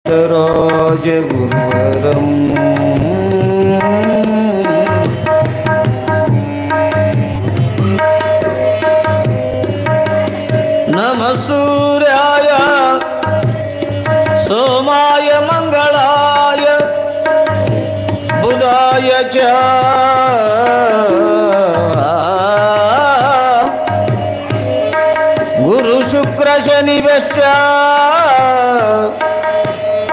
राजगुरुवरं नमः सूर्याय सोमाय मंगलाय बुधाय च गुरु शुक्र शनिश्च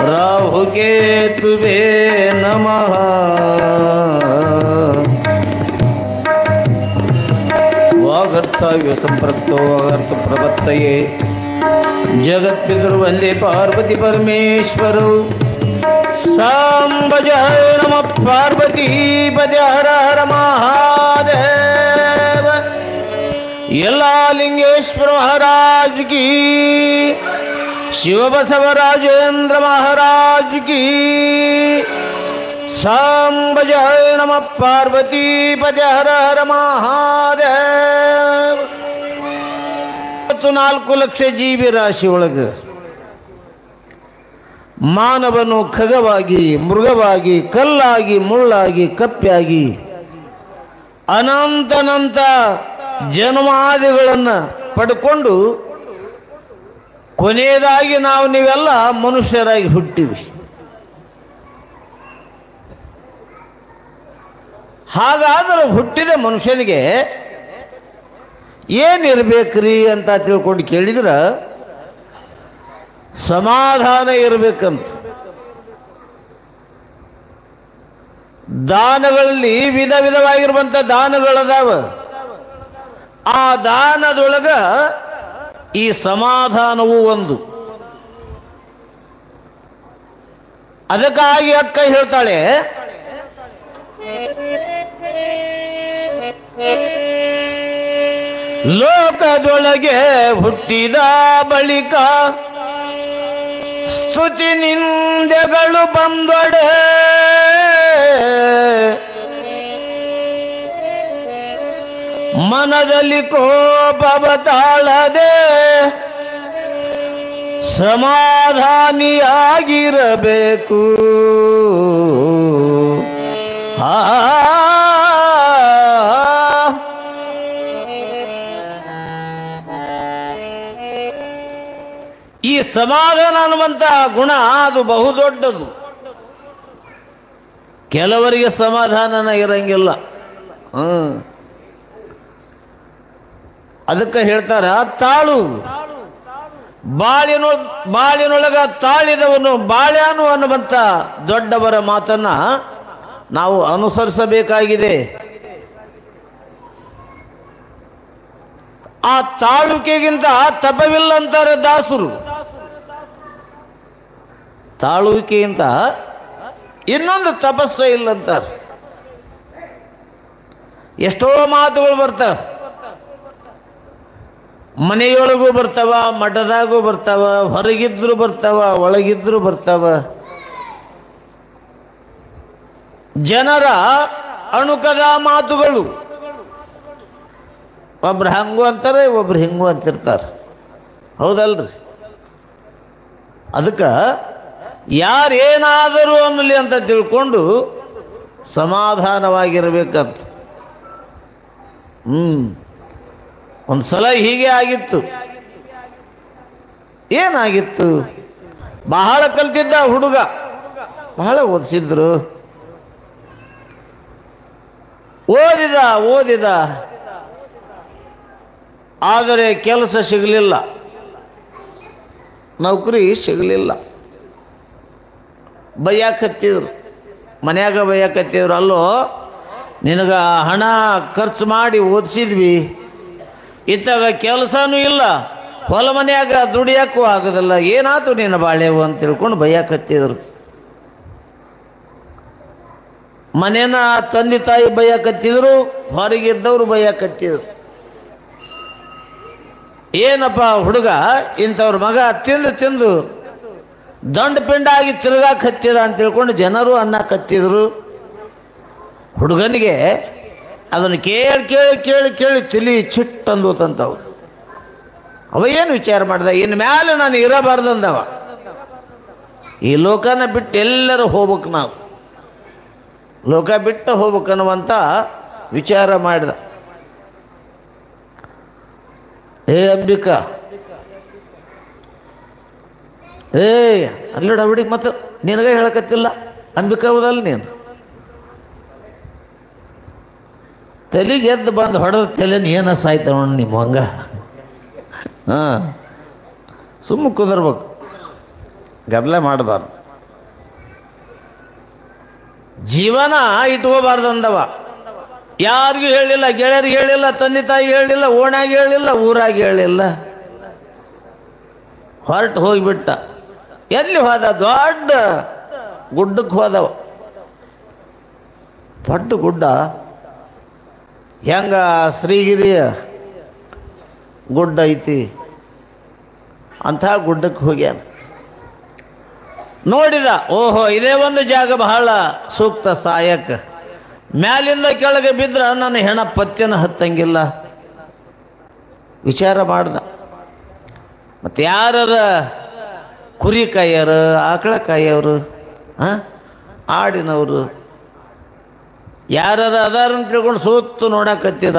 राहु केतुवे नमः। वागर्थाव्य संप्रक्तो वागर्थ प्रवत्तये जगत्पितुर्वन्दे पार्वती परमेश्वरौ सांबजाय नमः। पार्वती पदे हर हर महादेव। यल्ला लिंगेश्वर महाराज की, शिव बसवराजेंद्र महाराज की। सांबजाय नमः। पार्वती पदे हर हर महादेव। 4 ಲಕ್ಷ ಜೀವಿ ರಾಶಿ ಒಳಗೆ ಮಾನವನು ಖಗವಾಗಿ, ಮೃಗವಾಗಿ, ಕಲ್ಲಾಗಿ, ಮುಳ್ಳಾಗಿ, ಕಪ್ಪಿಯಾಗಿ ಅನಂತ ಜನ್ಮಾದಿಗಳನ್ನು ಪಡ್ಕೊಂಡು ಕೊನೆಯದಾಗಿ ನೀವೆಲ್ಲ ಮನುಷ್ಯರಾಗಿ ಹುಟ್ಟಿವಿ. ಹಾಗಾದರೆ ಹುಟ್ಟಿದ ಮನುಷ್ಯನಿಗೆ ಏನಿರ್ಬೇಕ್ರಿ ಅಂತ ತಿಳ್ಕೊಂಡು ಕೇಳಿದ್ರೆ ಸಮಾಧಾನ ಇರಬೇಕಂತ. ದಾನಗಳಲ್ಲಿ ವಿಧ ವಿಧವಾಗಿರುವಂಥ ದಾನಗಳದಾವ. ಆ ದಾನದೊಳಗ ಈ ಸಮಾಧಾನವೂ ಒಂದು. ಅದಕ್ಕಾಗಿ ಅಕ್ಕ ಹೇಳ್ತಾಳೆ, ಲೋಕದೊಳಗೆ ಹುಟ್ಟಿದ ಬಳಿಕ ಸ್ತುತಿ ನಿಂದೆಗಳು ಬಂದೊಡೆ ಮನದಲ್ಲಿ ಕೋಪವ ತಾಳದೆ ಸಮಾಧಾನಿಯಾಗಿರಬೇಕು. ಈ ಸಮಾಧಾನ ಅನ್ನುವಂಥ ಗುಣ ಅದು ಬಹುದೊಡ್ಡದು. ಕೆಲವರಿಗೆ ಸಮಾಧಾನನ ಇರಂಗಿಲ್ಲ. ಅದಕ್ಕೆ ಹೇಳ್ತಾರ, ತಾಳು ಬಾಳಿನೊಳಗ ತಾಳಿದವನು ಬಾಳ್ಯಾನು ಅನ್ನುವಂಥ ದೊಡ್ಡವರ ಮಾತನ್ನ ನಾವು ಅನುಸರಿಸಬೇಕಾಗಿದೆ. ಆ ತಾಳುಕೆಗಿಂತ ತಪವಿಲ್ಲ ಅಂತಾರೆ ದಾಸರು. ತಾಳುವಿಕೆಗಿಂತ ಇನ್ನೊಂದು ತಪಸ್ಸು ಇಲ್ಲಂತಾರೆ. ಎಷ್ಟೋ ಮಾತುಗಳು ಬರ್ತಾವ, ಮನೆಯೊಳಗೂ ಬರ್ತಾವ, ಮಠದಾಗೂ ಬರ್ತಾವ, ಹೊರಗಿದ್ರು ಬರ್ತಾವ, ಒಳಗಿದ್ರು ಬರ್ತಾವ. ಜನರ ಅಣುಕದ ಮಾತುಗಳು. ಒಬ್ರು ಹಂಗೂ ಅಂತಾರೆ, ಒಬ್ರು ಹಿಂಗೂ ಅಂತಿರ್ತಾರೆ. ಹೌದಲ್ರಿ? ಅದಕ್ಕೆ ಯಾರೇನಾದರೂ ಅನ್ನಲಿ ಅಂತ ತಿಳ್ಕೊಂಡು ಸಮಾಧಾನವಾಗಿರ್ಬೇಕಂತ. ಒಂದು ಸಲ ಹೀಗೆ ಆಗಿತ್ತು. ಏನಾಗಿತ್ತು? ಬಹಳ ಕಲ್ತಿದ್ದ ಹುಡುಗ, ಬಹಳ ಓದಿಸಿದ್ರು, ಓದಿದ ಆದರೆ ಕೆಲಸ ಸಿಗಲಿಲ್ಲ, ನೌಕರಿ ಸಿಗಲಿಲ್ಲ. ಬೈಯಾಕತ್ತಿದ್ರು, ಮನ್ಯಾಗ ಬೈಯಾಕತ್ತಿದ್ರು, ಅಲ್ಲೋ ನಿನಗೆ ಹಣ ಖರ್ಚು ಮಾಡಿ ಓದಿಸಿದ್ವಿ, ಇತ್ತಾಗ ಕೆಲಸನೂ ಇಲ್ಲ, ಹೊಲ ಮನೆಯಾಗ ದುಡಿಯೋಕ್ಕೂ ಆಗೋದಿಲ್ಲ, ಏನಾಯ್ತು ನಿನ್ನ ಬಾಳೆವು ಅಂತ ತಿಳ್ಕೊಂಡು ಬೈಯಾಕತ್ತಿದ್ರು. ಮನೇನ ತಂದೆ ತಾಯಿ ಬೈಯಾಕತ್ತಿದ್ರು, ಹೊರಗಿದ್ದವರು ಬೈಯಾಕತ್ತಿದ್ರು. ಏನಪ್ಪ ಹುಡುಗ ಇಂಥವ್ರ ಮಗ ತಿಂದು ದಂಡ ಪಿಂಡಾಗಿ ತಿರುಗಾಕತ್ತಿದ ಅಂತ ತಿಳ್ಕೊಂಡು ಜನರು ಅನ್ನಕತ್ತಿದ್ರು. ಹುಡುಗನಿಗೆ ಅದನ್ನು ಕೇಳಿ ಕೇಳಿ ಕೇಳಿ ಕೇಳಿ ತಿಳಿ ಚಿಟ್ಟಂದೋತಂತವು. ಅವ ಏನು ವಿಚಾರ ಮಾಡ್ದ, ಇನ್ನು ಮ್ಯಾಲೆ ನಾನು ಇರಬಾರ್ದಂದವ. ಈ ಲೋಕನ ಬಿಟ್ಟು ಎಲ್ಲರೂ ಹೋಗ್ಬೇಕು, ನಾವು ಲೋಕ ಬಿಟ್ಟು ಹೋಗ್ಬೇಕನ್ನುವಂಥ ವಿಚಾರ ಮಾಡಿದ. ಅಂಬಿಕಾ, ಅಲ್ಲೋಡ ಹುಡುಗಿ ಮತ್ತು ನಿನಗೆ ಹೇಳಕತ್ತಿಲ್ಲ, ಅಂಬಿಕಾ ಹೌದಲ್ಲ ನೀನು. ತಲೆಗೆ ಎದ್ದು ಬಂದು ಹೊಡೆದ ತಲೆನ ಏನ ಸಾಯ್ತಾವ ನಿಮ್ಮ ಹಂಗ. ಹಾಂ, ಸುಮ್ಮ ಕುದರ್ಬೇಕು, ಗದ್ದಲ ಮಾಡಬಾರ್ದು. ಜೀವನ ಇಟ್ಕೋಬಾರ್ದು ಅಂದವ. ಯಾರಿಗೂ ಹೇಳಿಲ್ಲ, ಗೆಳೆಯರಿಗೆ ಹೇಳಿಲ್ಲ, ತಂದೆ ತಾಯಿ ಹೇಳಿಲ್ಲ, ಓಣ್ಯಾಗ ಹೇಳಿಲ್ಲ, ಊರಾಗ ಹೇಳಿಲ್ಲ. ಹೊರಟು ಹೋಗಿಬಿಟ್ಟ. ಎಲ್ಲಿ ಹೋದ? ದೊಡ್ಡ ಗುಡ್ಡಕ್ಕೆ ಹೋದವ. ದೊಡ್ಡ ಗುಡ್ಡ ಹೆಂಗ ಶ್ರೀಗಿರಿಯ ಗುಡ್ಡ ಐತಿ ಅಂಥ ಗುಡ್ಡಕ್ಕೆ ಹೋಗ್ಯಾನ. ನೋಡಿದ, ಓಹೋ ಇದೇ ಒಂದು ಜಾಗ ಬಹಳ ಸೂಕ್ತ ಸಾಯಕ್ಕೆ. ಮ್ಯಾಲಿಂದ ಕೆಳಗೆ ಬಿದ್ರೆ ನನ್ನ ಹೆಣ ಪತ್ಯನ ಹತ್ತಂಗಿಲ್ಲ ವಿಚಾರ ಮಾಡ್ದ. ಮತ್ತು ಯಾರ ಕುರಿ ಕಾಯೋರು, ಆಕಳ ಕಾಯೋರು, ಆಡಿನವರು ಯಾರು ಅದಾರನ್ನು ತಿಳ್ಕೊಂಡು ಸೂತ್ತು ನೋಡಕತ್ತಿದ.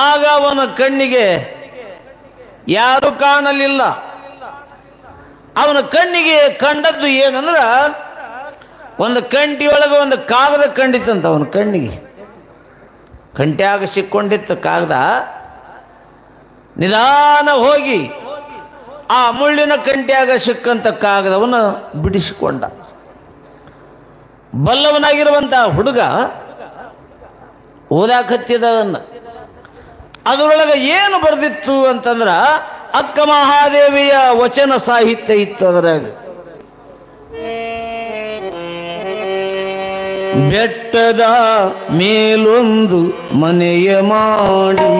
ಆಗ ಅವನ ಕಣ್ಣಿಗೆ ಯಾರು ಕಾಣಲಿಲ್ಲ. ಅವನ ಕಣ್ಣಿಗೆ ಕಂಡದ್ದು ಏನಂದ್ರೆ, ಒಂದು ಕಂಟಿಯೊಳಗೆ ಒಂದು ಕಾಗದ ಕಂಡಿತ್ತಂತ. ಅವನ ಕಣ್ಣಿಗೆ ಕಂಟ್ಯಾಗ ಸಿಕ್ಕೊಂಡಿತ್ತು ಕಾಗದ. ನಿಧಾನ ಹೋಗಿ ಆ ಮುಳ್ಳಿನ ಕಂಟ್ಯಾಗ ಸಿಕ್ಕಂತ ಕಾಗದವನ್ನು ಬಿಡಿಸಿಕೊಂಡ. ಬಲ್ಲವನಾಗಿರುವಂಥ ಹುಡುಗ ಓದಾಕತ್ತಿದ್ದದನ್ನು. ಅದರೊಳಗೆ ಏನು ಬರೆದಿತ್ತು ಅಂತಂದ್ರೆ, ಅಕ್ಕ ಮಹಾದೇವಿಯ ವಚನ ಸಾಹಿತ್ಯ ಇತ್ತು ಅದರಾಗ. ಬೆಟ್ಟದ ಮೇಲೊಂದು ಮನೆಯ ಮಾಡಿ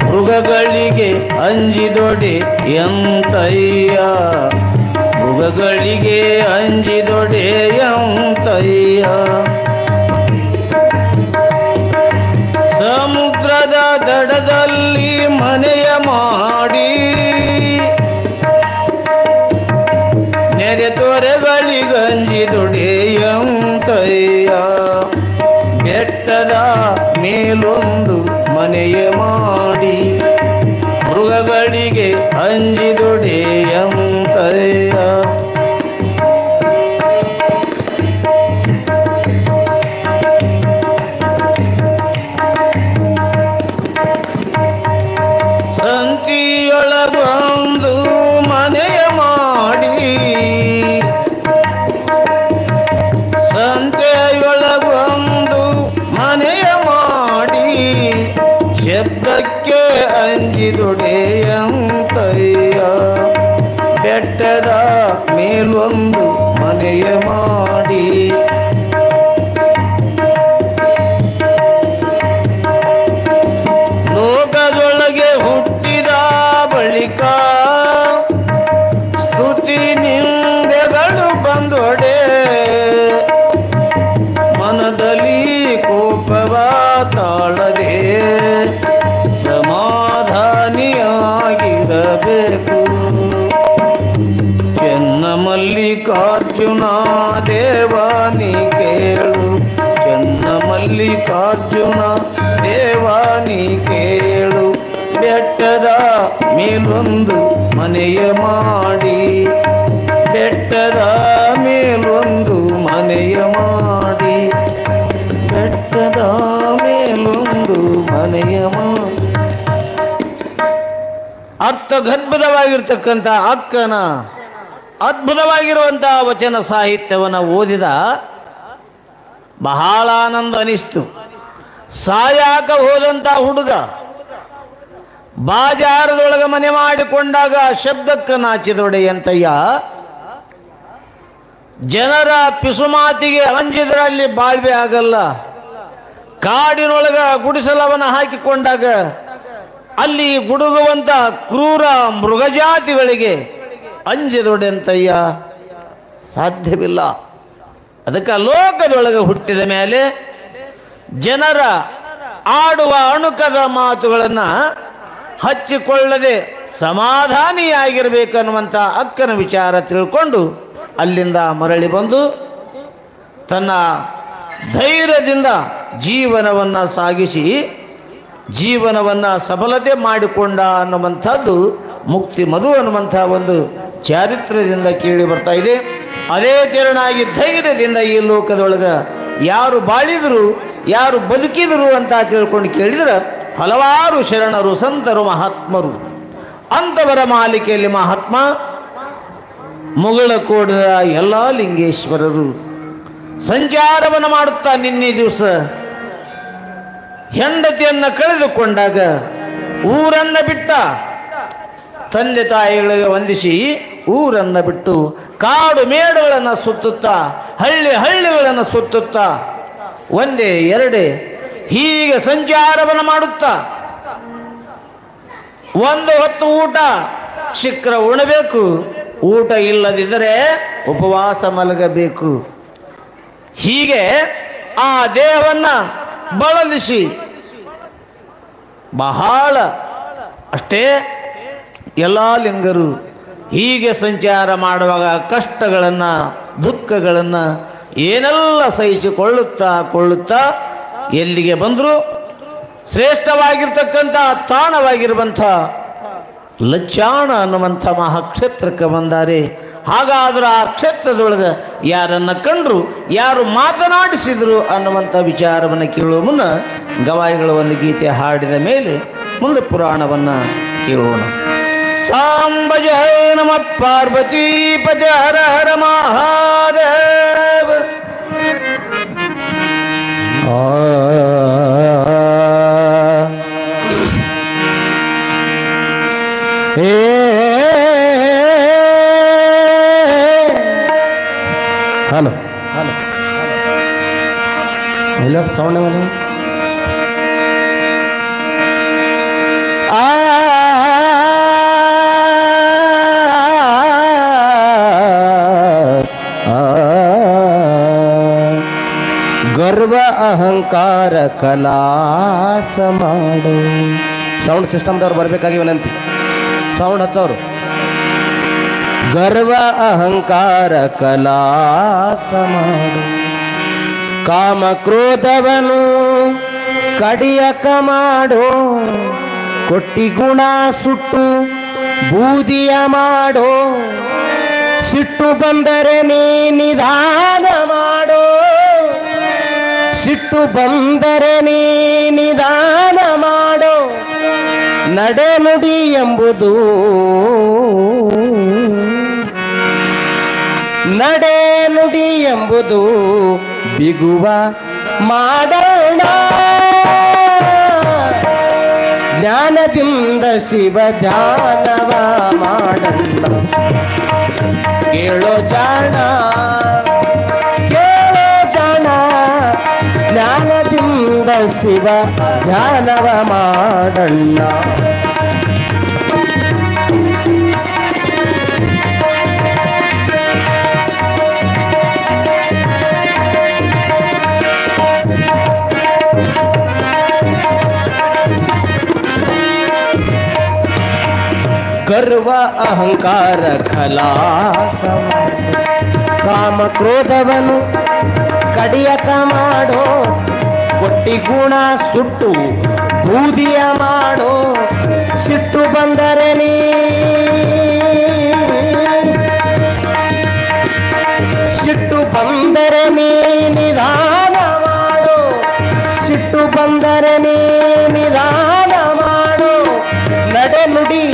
ಮೃಗಗಳಿಗೆ ಅಂಜಿದೊಡೆ ಎಂತಯ್ಯ, ಮೃಗಗಳಿಗೆ ಅಂಜಿದೊಡೆ ಎಂತಯ್ಯ. ಸಮುದ್ರದ ದಡದಲ್ಲಿ ಮನೆಯ ಮಾಡಿ ನೆರೆ ತೊರೆಗಳಿಗಂಜಿದೊಡೆ ಎಂತಯ್ಯ. ಬೆಟ್ಟದ ಮೇಲೊಂದು ಮನೆಯ ಮಾಡಿ ಮೃಗಗಳಿಗೆ ಅಂಜಿದೊಡೆ ಎಂತಯ್ಯ. ಸಂತಿಯೊಳಗೊಂದು ಮನೆಯ ಮಾಡಿ, ಸಂತೆಯೊಳಗೊಂದು ಮನೆಯ ಮಾಡಿ ಶಬ್ದಕ್ಕೆ ಅಂಜಿದೊಡೆ ಎಂತಯ್ಯ. ಬೆಟ್ಟದ ಮೇಲೊಂದು ಮನೆಯ ಮಾಡಿ ಲೋಕದೊಳಗೆ ಹುಟ್ಟಿದ ಬಳಿಕ ಸ್ತುತಿ ನಿಂದೆಗಳು ಬಂದೊಡೆ ಮನದಲ್ಲಿ ಕೋಪವ ತಾಳದೆ ಸಮಾಧಾನಿಯಾಗಿರಬೇಕು. ಚೆನ್ನ ಮಲ್ಲಿಕಾರ್ಜುನ ದೇವಾನಿ ಕೇಳು, ಚೆನ್ನ ಮಲ್ಲಿಕಾರ್ಜುನ ದೇವಾನಿ ಕೇಳು. ಬೆಟ್ಟದ ಮೇಲೊಂದು ಮನೆಯ ಮಾಡಿ, ಬೆಟ್ಟದ ಮೇಲೊಂದು ಮನೆಯ ಮಾಡಿ, ಬೆಟ್ಟದ ಮೇಲೊಂದು ಮನೆಯ ಮಾಡಿ. ಅರ್ಥಗರ್ಭಿತವಾಗಿರ್ತಕ್ಕಂಥ ಅಕ್ಕನ ಅದ್ಭುತವಾಗಿರುವಂಥ ವಚನ ಸಾಹಿತ್ಯವನ್ನು ಓದಿದ. ಬಹಳ ಆನಂದ ಅನಿಸ್ತು. ಸಾಯಾಕ ಹೋದಂಥ ಹುಡುಗ ಬಾಜಾರದೊಳಗೆ ಮನೆ ಮಾಡಿಕೊಂಡಾಗ ಶಬ್ದಕ್ಕೆ ನಾಚಿದೊಡೆ ಎಂತಯ್ಯ. ಜನರ ಪಿಸುಮಾತಿಗೆ ಅಂಜಿದ್ರಲ್ಲಿ ಬಾಳ್ವೆ ಆಗಲ್ಲ. ಕಾಡಿನೊಳಗ ಗುಡಿಸಲವನ್ನ ಹಾಕಿಕೊಂಡಾಗ ಅಲ್ಲಿ ಗುಡುಗುವಂತ ಕ್ರೂರ ಮೃಗಜಾತಿಗಳಿಗೆ ಅಂಜಿದೊಡೆಂತಯ್ಯ ಸಾಧ್ಯವಿಲ್ಲ. ಅದಕ್ಕೆ ಲೋಕದೊಳಗೆ ಹುಟ್ಟಿದ ಮೇಲೆ ಜನರ ಆಡುವ ಅಣುಕದ ಮಾತುಗಳನ್ನು ಹಚ್ಚಿಕೊಳ್ಳದೆ ಸಮಾಧಾನಿಯಾಗಿರ್ಬೇಕನ್ನುವಂಥ ಅಕ್ಕನ ವಿಚಾರ ತಿಳ್ಕೊಂಡು ಅಲ್ಲಿಂದ ಮರಳಿ ಬಂದು ತನ್ನ ಧೈರ್ಯದಿಂದ ಜೀವನವನ್ನು ಸಾಗಿಸಿ ಜೀವನವನ್ನು ಸಫಲತೆ ಮಾಡಿಕೊಂಡ ಅನ್ನುವಂಥದ್ದು ಮುಕ್ತಿ ಮಧು ಅನ್ನುವಂಥ ಒಂದು ಚಾರಿತ್ರ್ಯದಿಂದ ಕೇಳಿ ಬರ್ತಾ ಇದೆ. ಅದೇ ತೆರನಾಗಿ ಧೈರ್ಯದಿಂದ ಈ ಲೋಕದೊಳಗೆ ಯಾರು ಬಾಳಿದರು ಯಾರು ಬದುಕಿದರು ಅಂತ ತಿಳ್ಕೊಂಡು ಕೇಳಿದ್ರೆ ಹಲವಾರು ಶರಣರು ಸಂತರು ಮಹಾತ್ಮರು. ಅಂಥವರ ಮಾಲಿಕೆಯಲ್ಲಿ ಮಹಾತ್ಮ ಮುಗಳಕೋಡದ ಎಲ್ಲ ಲಿಂಗೇಶ್ವರರು ಸಂಚಾರವನ್ನು ಮಾಡುತ್ತಾ ನಿನ್ನೆ ದಿವಸ ಹೆಂಡತಿಯನ್ನು ಕಳೆದುಕೊಂಡಾಗ ಊರನ್ನು ಬಿಟ್ಟ, ತಂದೆ ತಾಯಿಗಳಿಗೆ ವಂದಿಸಿ ಊರನ್ನು ಬಿಟ್ಟು ಕಾಡು ಮೇಡುಗಳನ್ನು ಸುತ್ತುತ್ತಾ ಹಳ್ಳಿಗಳನ್ನು ಸುತ್ತುತ್ತಾ ಒಂದೇ ಎರಡೇ ಹೀಗೆ ಸಂಚಾರವನ್ನು ಮಾಡುತ್ತಾ ಒಂದು ಹೊತ್ತು ಊಟ ಶಿಖರ ಉಣಬೇಕು, ಊಟ ಇಲ್ಲದಿದ್ದರೆ ಉಪವಾಸ ಮಲಗಬೇಕು. ಹೀಗೆ ಆ ದೇಹವನ್ನು ಬಳಲಿಸಿ ಬಹಳ ಅಷ್ಟೇ ಎಲ್ಲ ಲಿಂಗರು ಹೀಗೆ ಸಂಚಾರ ಮಾಡುವಾಗ ಕಷ್ಟಗಳನ್ನು ದುಃಖಗಳನ್ನು ಏನೆಲ್ಲ ಸಹಿಸಿಕೊಳ್ಳುತ್ತಾ ಎಲ್ಲಿಗೆ ಬಂದರು ಶ್ರೇಷ್ಠವಾಗಿರ್ತಕ್ಕಂಥ ತಾಣವಾಗಿರುವಂಥ ಲಚ್ಚಾಣ ಅನ್ನುವಂಥ ಮಹಾಕ್ಷೇತ್ರಕ್ಕೆ ಬಂದಾರೆ. ಹಾಗಾದ್ರೆ ಆ ಕ್ಷೇತ್ರದೊಳಗೆ ಯಾರನ್ನು ಕಂಡ್ರು ಯಾರು ಮಾತನಾಡಿಸಿದ್ರು ಅನ್ನುವಂಥ ವಿಚಾರವನ್ನು ಕೇಳುವ ಮುನ್ನ ಗವಾಯಿಗಳ ಒಂದು ಗೀತೆ ಹಾಡಿದ ಮೇಲೆ ಮುಂದೆ ಪುರಾಣವನ್ನು ಕೇಳೋಣ. ಸಾಂಬ ಜಯ ನಮ ಪಾರ್ವತಿ ಪದ ಹರ ಹರ ಮಹಾದೇವ. ಹಲೋ ಹಲೋ ಎಲ್ಲ ಸೌಂಡ್ ಮೇಲೆ ಗರ್ವ ಅಹಂಕಾರ ಕಲಾಸ ಮಾಡು. ಸೌಂಡ್ ಸಿಸ್ಟಮ್ದವ್ರು ಬರಬೇಕಾಗಿ ವಿನಂತಿ. ಸೌಂಡ್ ಹಚ್ಚೋರು. ಗರ್ವ ಅಹಂಕಾರ ಕಲಾಸ ಮಾಡು, ಕಾಮ ಕ್ರೋಧವನು ಕಡಿಯಕ ಮಾಡು, ಕೊಟ್ಟಿ ಗುಣ ಸುಟ್ಟು ಬೂದಿಯ ಮಾಡೋ, ಸಿಟ್ಟು ಬಂದರೆ ನೀ ನಿಧಾನ ಮಾಡೋ, ಸಿಟ್ಟು ಬಂದರೆ ನೀ ನಿಧಾನ ಮಾಡೋ, ನಡೆ ನುಡಿ ಎಂಬುದು ನಡೆ ನುಡಿ ಎಂಬುದು ಬಿಗುವ ಮಾಡೋಣ, ಜ್ಞಾನದಿಂದ ಶಿವ ಧ್ಯಾನವ ಮಾಡೋಣ. ಕೇಳೋ ಜಾಣ ಕೇಳೋ ಜಾಣ, ಜ್ಞಾನದಿಂದ ಶಿವ ಧ್ಯಾನವ ಮಾಡೋಣ. ಗರ್ವ ಅಹಂಕಾರ ಖಲಾಸ ಮಾಡು, ಕಾಮ ಕ್ರೋಧವನು ಕಡಿಯಕ ಮಾಡೋ, ಕೊಟ್ಟಿ ಗುಣ ಸುಟ್ಟು ಬೂದಿಯ ಮಾಡೋ, ಸಿಟ್ಟು ಬಂದರೆ ನೀ ಸಿಟ್ಟು ಬಂದರೆ ನೀ ನಿಧಾನ ಮಾಡೋ, ಸಿಟ್ಟು ಬಂದರೆ ನೀ ನಿಧಾನ ಮಾಡೋ, ನಡೆ ನುಡಿ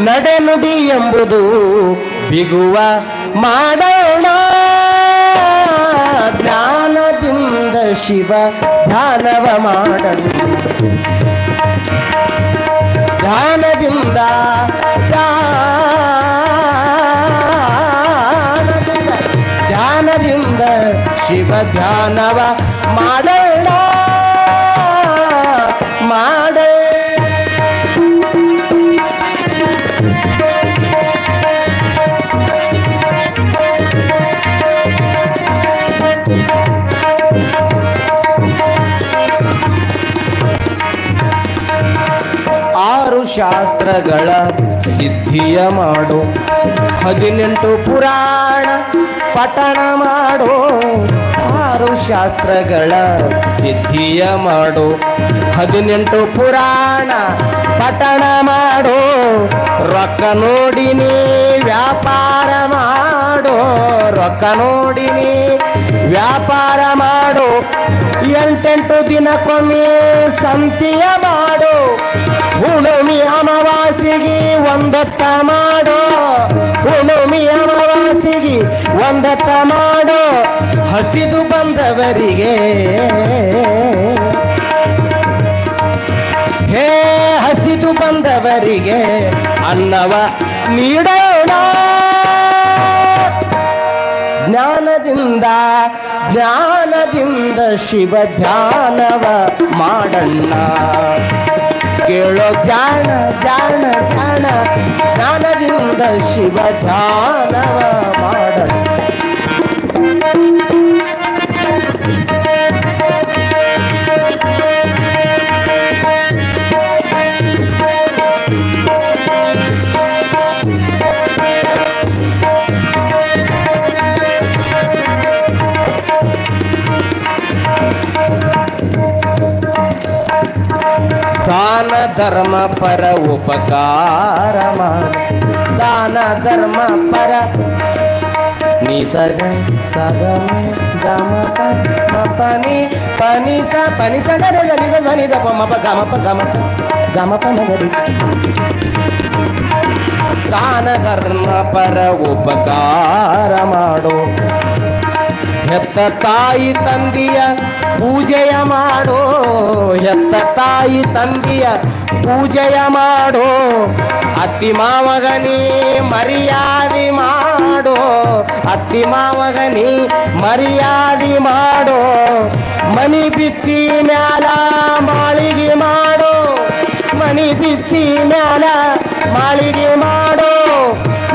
ನಡೆನುಡಿ ಎಂಬುದು ಬಿಗುವ ಮಾಡೋಣ ಜ್ಞಾನದಿಂದ ಶಿವ ಧ್ಯಾನವ ಮಾಡೋಣ ಧ್ಯಾನದಿಂದ ಧ್ಯಾನದಿಂದ ಶಿವ ಧ್ಯಾನವ ಮಾಡೋಣ ಆರು ಶಾಸ್ತ್ರಗಳ ಸಿದ್ಧಿಯ ಮಾಡು 18 ಪುರಾಣ ಪಠಣ ಮಾಡು ಆರು ಶಾಸ್ತ್ರಗಳ ಸಿದ್ಧಿಯ ಮಾಡು 18 ಪುರಾಣ ಪಠಣ ಮಾಡು ರೊಕ್ಕ ನೋಡಿನಿ ವ್ಯಾಪಾರ ಮಾಡು ರೊಕ್ಕ ನೋಡಿನಿ ವ್ಯಾಪಾರ ಮಾಡು 8 ದಿನಕ್ಕೊಮ್ಮೆ ಸಂತಿಯ ಮಾಡು ಹುಣ್ಣಿಮೆ ಅಮಾವಾಸ್ಯೆಗೆ ಒಂದತ್ತ ಮಾಡು ಹುಣ್ಣಿಮೆ ಅಮಾವಾಸ್ಯೆಗೆ ಒಂದತ್ತ ಮಾಡು ಹಸಿದು ಬಂದವರಿಗೆ ಹೇ ಹಸಿದು ಬಂದವರಿಗೆ ಅನ್ನವ ನೀಡೋಣ ಜ್ಞಾನದಿಂದ ಶಿವ ಧ್ಯಾನವ ಮಾಡಣ್ಣ ಕೇಳೋ ಜಾಣ ಜಾಣ ಜಾಣ ಜ್ಞಾನದಿಂದ ಶಿವ ಧ್ಯಾನವ ಮಾಡಣ್ಣ ದಾನ ಧರ್ಮ ಪರ ಉಪಕಾರ ಮಾಡ ದಾನ ಧರ್ಮ ಪರ ನಿಸಗ ಸಗಮ ಗಮಪ ಮಪನಿ ಪನಿಸ ಪನಿಸ ಗರಿ ಗನಿ ದಪ ಮಪ ಗಮಪ ಗಮಪ ಗಮಪ ನಗರಿ ದಾನ ಧರ್ಮ ಪರ ಉಪಕಾರ ಮಾಡು ಹೆತ್ತ ತಾಯಿ ತಂದೆಯ ಪೂಜೆಯ ಮಾಡೋ ಹೆತ್ತ ತಾಯಿ ತಂದೆಯ ಪೂಜೆಯ ಮಾಡೋ ಅತ್ತಿ ಮಾವಗನಿ ಮರ್ಯಾದೆ ಮಾಡೋ ಅತ್ತಿ ಮಾವಗನಿ ಮರ್ಯಾದೆ ಮಾಡೋ ಮನಿ ಬಿಚ್ಚಿ ಮ್ಯಾಲ ಮಾಳಿಗೆ ಮಾಡೋ ಮನಿ ಬಿಚ್ಚಿ ಮ್ಯಾಲ ಮಾಳಿಗೆ ಮಾಡೋ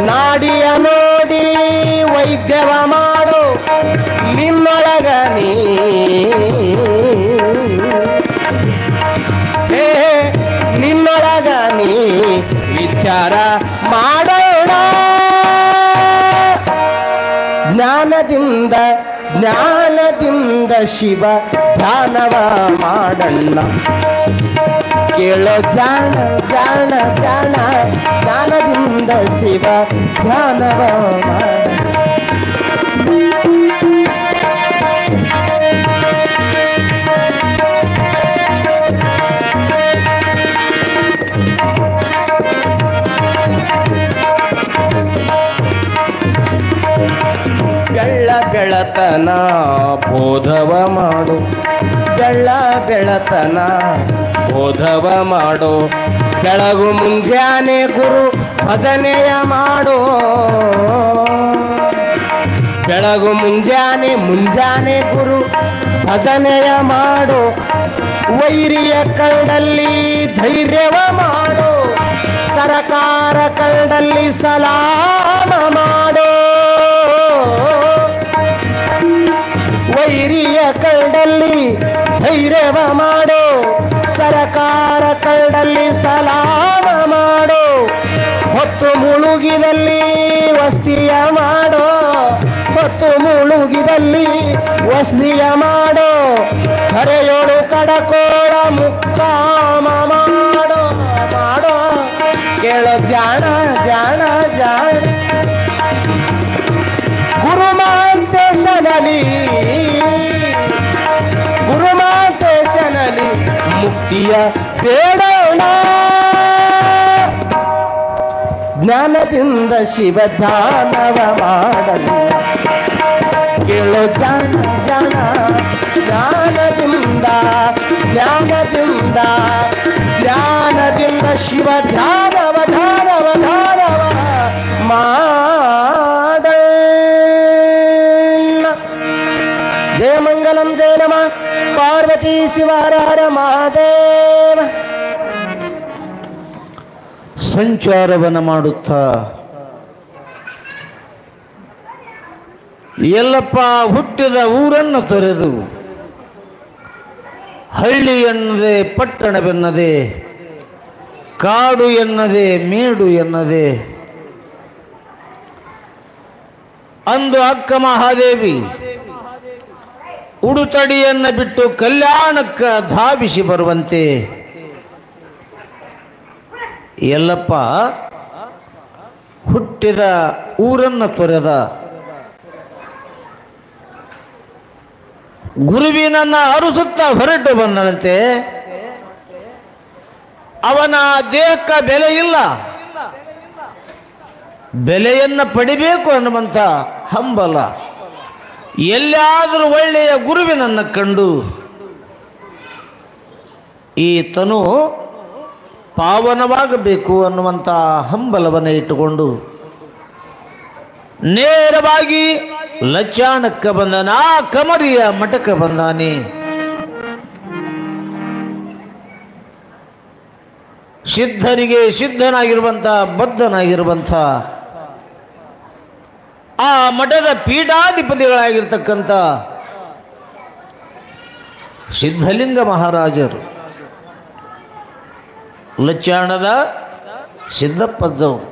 ನಾಡಿಯ ನೋಡಿ ವೈದ್ಯವ ಮಾಡೋ ನಿನ್ನೊಳಗ ನೀ ನಿನ್ನೊಳಗ ನೀ ವಿಚಾರ ಮಾಡೋಣ ಜ್ಞಾನದಿಂದ ಶಿವ ಧ್ಯಾನವ ಮಾಡಣ್ಣ ಕೇಳೋ ಜಾಣ ಜಾಣ ಜಾಣ ಜ್ಞಾನದಿಂದ ಶಿವ ಧ್ಯಾನವ ಮಾಡಣ್ಣ ಬೆಳತನ ಬೋಧವ ಮಾಡು ಬೆಳತನ ಬೋಧವ ಮಾಡು ಬೆಳಗು ಮುಂಜಾನೆ ಗುರು ಭಜನೆಯ ಮಾಡು ಬೆಳಗು ಮುಂಜಾನೆ ಗುರು ಭಜನೆಯ ಮಾಡು ವೈರಿಯ ಕರಡಲ್ಲಿ ಧೈರ್ಯವ ಮಾಡು ಸರಕಾರ ಕರಡಲ್ಲಿ ಸಲಾಮ ಮಾಡು ವೈರಿಯ ಕರಡಲ್ಲಿ ಧೈರ್ಯವ ಮಾಡು ಸರಕಾರ ಕರಡಲ್ಲಿ ಸಲಾಮ ಮಾಡು ಹೊತ್ತು ಮುಳುಗಿದಲ್ಲಿ ವಸ್ತಿಯ ಮಾಡೋ ಹೊತ್ತು ಮುಳುಗಿದಲ್ಲಿ ವಸ್ತಿಯ ಮಾಡೋ ಕರೆಯೋಳು ಕಡಕೋಳ ಮುಕ್ಕಾಮ ಮಾಡೋ ಮಾಡೋ ಕೇಳೋ ಜಾಣ ಜಾಣ ಜಾಣ ಗುರುಮಾಂತೇಶನಲ್ಲಿ ಮುಕ್ತಿಯ ಬೇಡೋಣ ಜ್ಞಾನದಿಂದ ಶಿವ ಧ್ಯಾನವ ಮಾಡಲ್ಲ. ಕೇಳು ಜಾಣ ಜಾಣ ಜ್ಞಾನದಿಂದ ಜ್ಞಾನದಿಂದ ಜ್ಞಾನದಿಂದ ಶಿವ ಧ್ಯಾನವ ಧ್ಯಾನವ ಧ್ಯಾನವ ಮಾಡಲ್ಲ. ಜಯಮಂಗಲಂ ಜಯ ನಮ ಪಾರ್ವತಿ ಶಿವ ಹರ ಹರ ಮಹಾದೇವ. ಸಂಚಾರವನ್ನು ಮಾಡುತ್ತಾ ಎಲ್ಲಪ್ಪ ಹುಟ್ಟಿದ ಊರನ್ನು ತೊರೆದು ಹಳ್ಳಿ ಎನ್ನದೆ ಪಟ್ಟಣವೆನ್ನದೆ ಕಾಡು ಎನ್ನದೆ ಮೇಡು ಎನ್ನದೆ ಅಂದು ಅಕ್ಕ ಮಹಾದೇವಿ ಉಡುತಡಿಯನ್ನು ಬಿಟ್ಟು ಕಲ್ಯಾಣಕ್ಕೆ ಧಾವಿಸಿ ಬರುವಂತೆ ಎಲ್ಲಪ್ಪ ಹುಟ್ಟಿದ ಊರನ್ನು ತೊರೆದ. ಗುರುವಿನನ್ನ ಅರಸುತ್ತಾ ಹೊರಟು ಬಂದನಂತೆ. ಅವನ ದೇಹಕ್ಕೆ ಬೆಲೆ ಇಲ್ಲ, ಬೆಲೆಯನ್ನು ಪಡಿಬೇಕು ಅನ್ನುವಂಥ ಹಂಬಲ. ಎಲ್ಲಿಯಾದರೂ ಒಳ್ಳೆಯ ಗುರುವಿನನ್ನು ಕಂಡು ಈ ತನು ಪಾವನವಾಗಬೇಕು ಅನ್ನುವಂಥ ಹಂಬಲವನ್ನು ಇಟ್ಟುಕೊಂಡು ನೇರವಾಗಿ ಲಚ್ಚಾಣಕ್ಕೆ ಬಂದನ. ಕಮರಿಯ ಮಠಕ್ಕೆ ಬಂದಾನೆ. ಸಿದ್ಧರಿಗೆ ಸಿದ್ಧನಾಗಿರುವಂಥ ಬದ್ಧನಾಗಿರುವಂಥ ಆ ಮಠದ ಪೀಠಾಧಿಪತಿಗಳಾಗಿರ್ತಕ್ಕಂಥ ಸಿದ್ಧಲಿಂಗ ಮಹಾರಾಜರು, ಲಚ್ಚಾಣದ ಸಿದ್ದಪ್ಪಜ್ಜವರು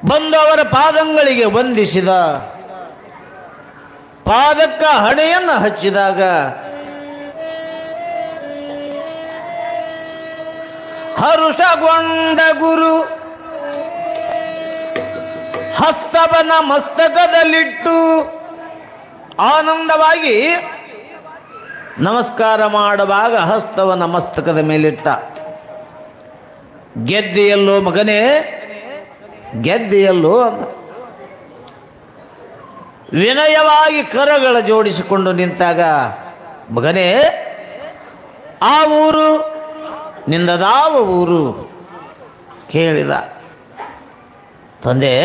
ಬಂದು ಅವರ ಪಾದಂಗಳಿಗೆ ವಂದಿಸಿದ. ಪಾದಕ್ಕ ಹಣೆಯನ್ನು ಹಚ್ಚಿದಾಗ ಹರುಷಗೊಂಡ ಗುರು ಹಸ್ತವನ ಮಸ್ತಕದಲ್ಲಿಟ್ಟು ಆನಂದವಾಗಿ ನಮಸ್ಕಾರ ಮಾಡುವಾಗ ಹಸ್ತವನ ಮಸ್ತಕದ ಮೇಲಿಟ್ಟ. ಗೆದ್ದೆಯಲ್ಲೋ ಮಗನೇ, ಗೆದ್ದೆಯಲ್ಲೋ ಅಂದ. ವಿನಯವಾಗಿ ಕರಗಳ ಜೋಡಿಸಿಕೊಂಡು ನಿಂತಾಗ, ಮಗನೇ ಆ ಊರು ನಿಂದದಾವ ಊರು ಕೇಳಿದ. ತಂದೆ,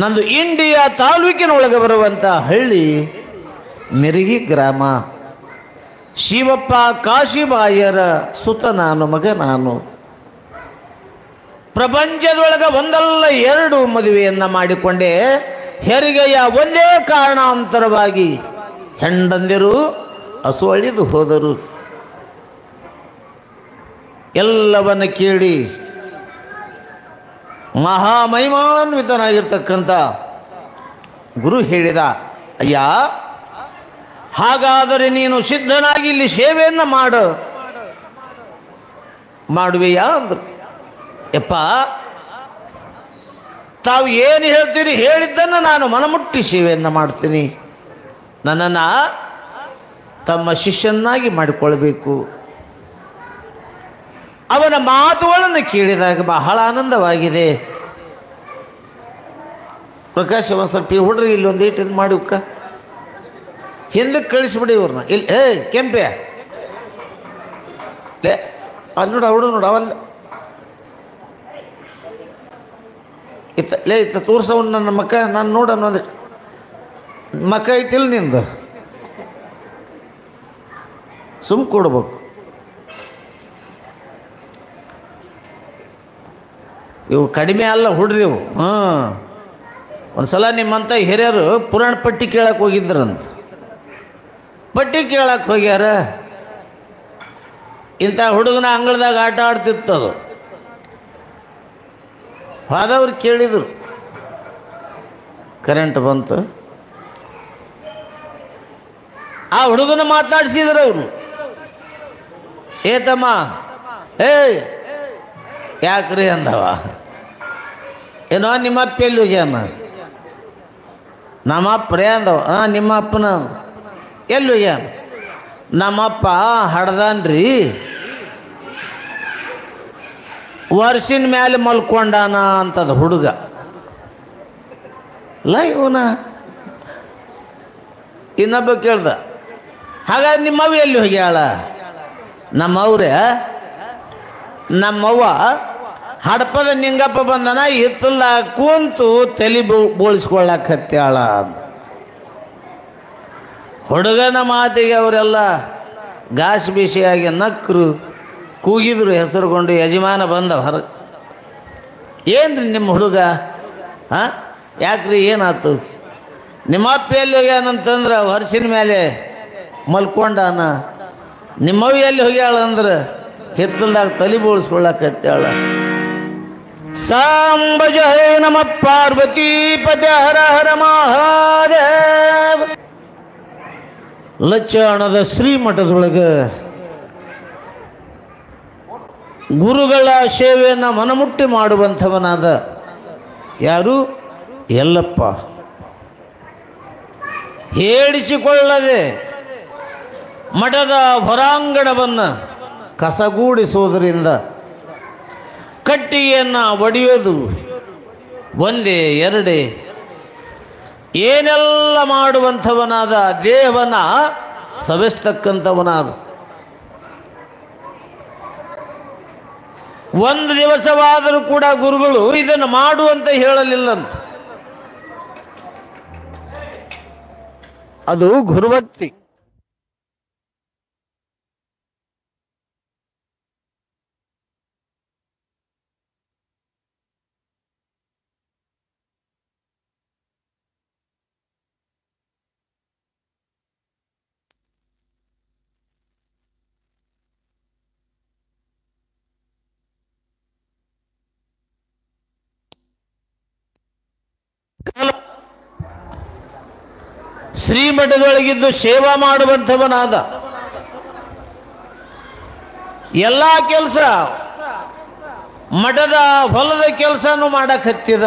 ನಂದು ಇಂಡಿಯಾ ತಾಲೂಕಿನೊಳಗೆ ಬರುವಂಥ ಹಳ್ಳಿ ಮಿರಗಿ ಗ್ರಾಮ. ಶಿವಪ್ಪ ಕಾಶಿಬಾಯರ ಸುತ ನಾನು, ಮಗ ನಾನು. ಪ್ರಪಂಚದೊಳಗೆ ಒಂದಲ್ಲ ಎರಡು ಮದುವೆಯನ್ನು ಮಾಡಿಕೊಂಡೆ. ಹೆರಿಗೆಯ ಒಂದೇ ಕಾರಣಾಂತರವಾಗಿ ಹೆಂಡಂದಿರು ಅಸುವಳಿದು ಹೋದರು. ಎಲ್ಲವನ್ನು ಕೇಳಿ ಮಹಾಮಹಿಮಾನ್ವಿತನಾಗಿರ್ತಕ್ಕಂಥ ಗುರು ಹೇಳಿದ, ಅಯ್ಯ, ಹಾಗಾದರೆ ನೀನು ಸಿದ್ಧನಾಗಿ ಇಲ್ಲಿ ಸೇವೆಯನ್ನು ಮಾಡುವೆಯಾ ಅಂದರು. ಯಪ್ಪ, ತಾವು ಏನು ಹೇಳ್ತೀರಿ ಹೇಳಿದ್ದನ್ನು ನಾನು ಮನಮುಟ್ಟಿ ಸೇವೆಯನ್ನು ಮಾಡ್ತೀನಿ. ನನ್ನನ್ನು ತಮ್ಮ ಶಿಷ್ಯನಾಗಿ ಮಾಡಿಕೊಳ್ಬೇಕು. ಅವನ ಮಾತುಗಳನ್ನು ಕೇಳಿದಾಗ ಬಹಳ ಆನಂದವಾಗಿದೆ. ಪ್ರಕಾಶ್, ಒಂದು ಸ್ವಲ್ಪ ಈ ಹುಡ್ರಿಗೆ ಇಲ್ಲಿ ಒಂದು ಇದು ಮಾಡಿ ಉಕ್ಕ ಹಿಂದಕ್ಕೆ ಕಳಿಸ್ಬಿಡಿ ಇವ್ರನ್ನ. ಇಲ್ಲಿ ಕೆಂಪೆ ಲೇ ಅಲ್ಲಿ ನೋಡು, ಅವಡು ನೋಡು, ಅವಲ್ಲ ಇತ್ತ ತೋರ್ಸವನ್ ನನ್ನ ಮಕ್ಕ. ನಾನು ನೋಡೋಣ ಒಂದು ಮಕ್ಕ ಐತಿಲ್ಲ ನಿಂದು, ಸುಮ್ ಕೊಡ್ಬೇಕು. ಇವು ಕಡಿಮೆ ಅಲ್ಲ ಹುಡ್ರಿ ಇವು. ಒಂದ್ಸಲ ನಿಮ್ಮಂಥ ಹಿರಿಯರು ಪುರಾಣ ಪಟ್ಟಿ ಕೇಳಕ್ಕೆ ಹೋಗಿದ್ರಂತ. ಪಟ್ಟಿ ಕೇಳಕ್ಕೆ ಹೋಗ್ಯಾರ. ಇಂಥ ಹುಡುಗನ ಅಂಗಳದಾಗ ಆಟ ಆಡ್ತಿತ್ತದು. ಹೋದವ್ರು ಕೇಳಿದರು, ಕರೆಂಟ್ ಬಂತು. ಆ ಹುಡುಗನ ಮಾತಾಡ್ಸಿದ್ರು ಅವರು. ತಮ್ಮ, ಯಾಕ್ರಿ ಅಂದವ. ಏನೋ ನಿಮ್ಮಪ್ಪ ಎಲ್ಲಿ ಹೋಗ್ಯಾನ? ನಮ್ಮಪ್ಪರೇ ಅಂದವ. ನಿಮ್ಮ ಅಪ್ಪನ ಎಲ್ಲಿ ಹೋಗ್ಯಾನ? ನಮ್ಮಪ್ಪ ಹಡ್ದಾನ್ರಿ. ವರ್ಷಿನ ಮೇಲೆ ಮಲ್ಕೊಂಡಾನ ಅಂತದ ಹುಡುಗ. ಇಲ್ಲ ಇವನ ಇನ್ನೊಬ್ಬ ಕೇಳ್ದ, ಹಾಗಾದ್ರೆ ನಿಮ್ಮವ್ವ ಎಲ್ಲಿ ಹೋಗ್ಯಾಳ? ನಮ್ಮವ್ರೆ, ನಮ್ಮವ್ವ ಹಡಪದ ನಿಂಗಪ್ಪ ಬಂದನ, ಹಿತ್ತಲ ಕೂಂತು ತಲೆ ಬೋಳಿಸ್ಕೊಳ್ಳಕತ್ಯಾಳ. ಹುಡುಗನ ಮಾತಿಗೆ ಅವರೆಲ್ಲ ಗಾಸ್ ಬಿಸಿಯಾಗಿ ನಕ್ಕರು, ಕೂಗಿದ್ರು ಹೆಸರುಗೊಂಡು. ಯಜಮಾನ ಬಂದ ಹೊರ, ಏನ್ರಿ ನಿಮ್ಮ ಹುಡುಗ? ಹಾಂ, ಯಾಕ್ರಿ ಏನಾಯ್ತು? ನಿಮ್ಮ ಅಪ್ಪ ಎಲ್ಲಿ ಹೋಗ್ಯಾನಂತಂದ್ರೆ ವರ್ಷಿನ ಮೇಲೆ ಮಲ್ಕೊಂಡಾನ. ನಿಮ್ಮವ್ವ ಎಲ್ಲಿ ಹೋಗ್ಯಾಳ ಅಂದ್ರೆ ಹಿತ್ತಲ್ದಾಗ ತಲೆ ಬೋಳಿಸ್ಕೊಳ್ಳಕತ್ತಾಳ. ಸಾಂಬ ಜಯ ನಮ ಪಾರ್ವತಿ ಪತಿ ಹರ ಹರ ಮಹಾದೇವ. ಲಚ್ಚಾಣದ ಶ್ರೀಮಠದೊಳಗೆ ಗುರುಗಳ ಸೇವೆಯನ್ನು ಮನಮುಟ್ಟಿ ಮಾಡುವಂಥವನಾದ ಯಾರು? ಯಲ್ಲಪ್ಪ. ಹೇಳಿಸಿಕೊಳ್ಳದೆ ಮಠದ ಹೊರಾಂಗಣವನ್ನು ಕಸಗೂಡಿಸುವುದರಿಂದ ಕಟ್ಟಿಗೆಯನ್ನು ಒಡೆಯೋದು ಒಂದೇ ಎರಡೇ ಏನೆಲ್ಲ ಮಾಡುವಂಥವನಾದ, ದೇಹವನ್ನು ಸವೆಸ್ತಕ್ಕಂಥವನಾದ. ಒಂದು ದಿವಸವಾದರೂ ಕೂಡ ಗುರುಗಳು ಇದನ್ನು ಮಾಡುವಂತ ಹೇಳಲಿಲ್ಲಂತ. ಅದು ಗುರುಭಕ್ತಿ. ಶ್ರೀಮಠದೊಳಗಿದ್ದು ಸೇವಾ ಮಾಡುವಂಥವನಾದ, ಎಲ್ಲ ಕೆಲಸ ಮಠದ ಹೊಲದ ಕೆಲಸನೂ ಮಾಡಕತ್ತಿದ.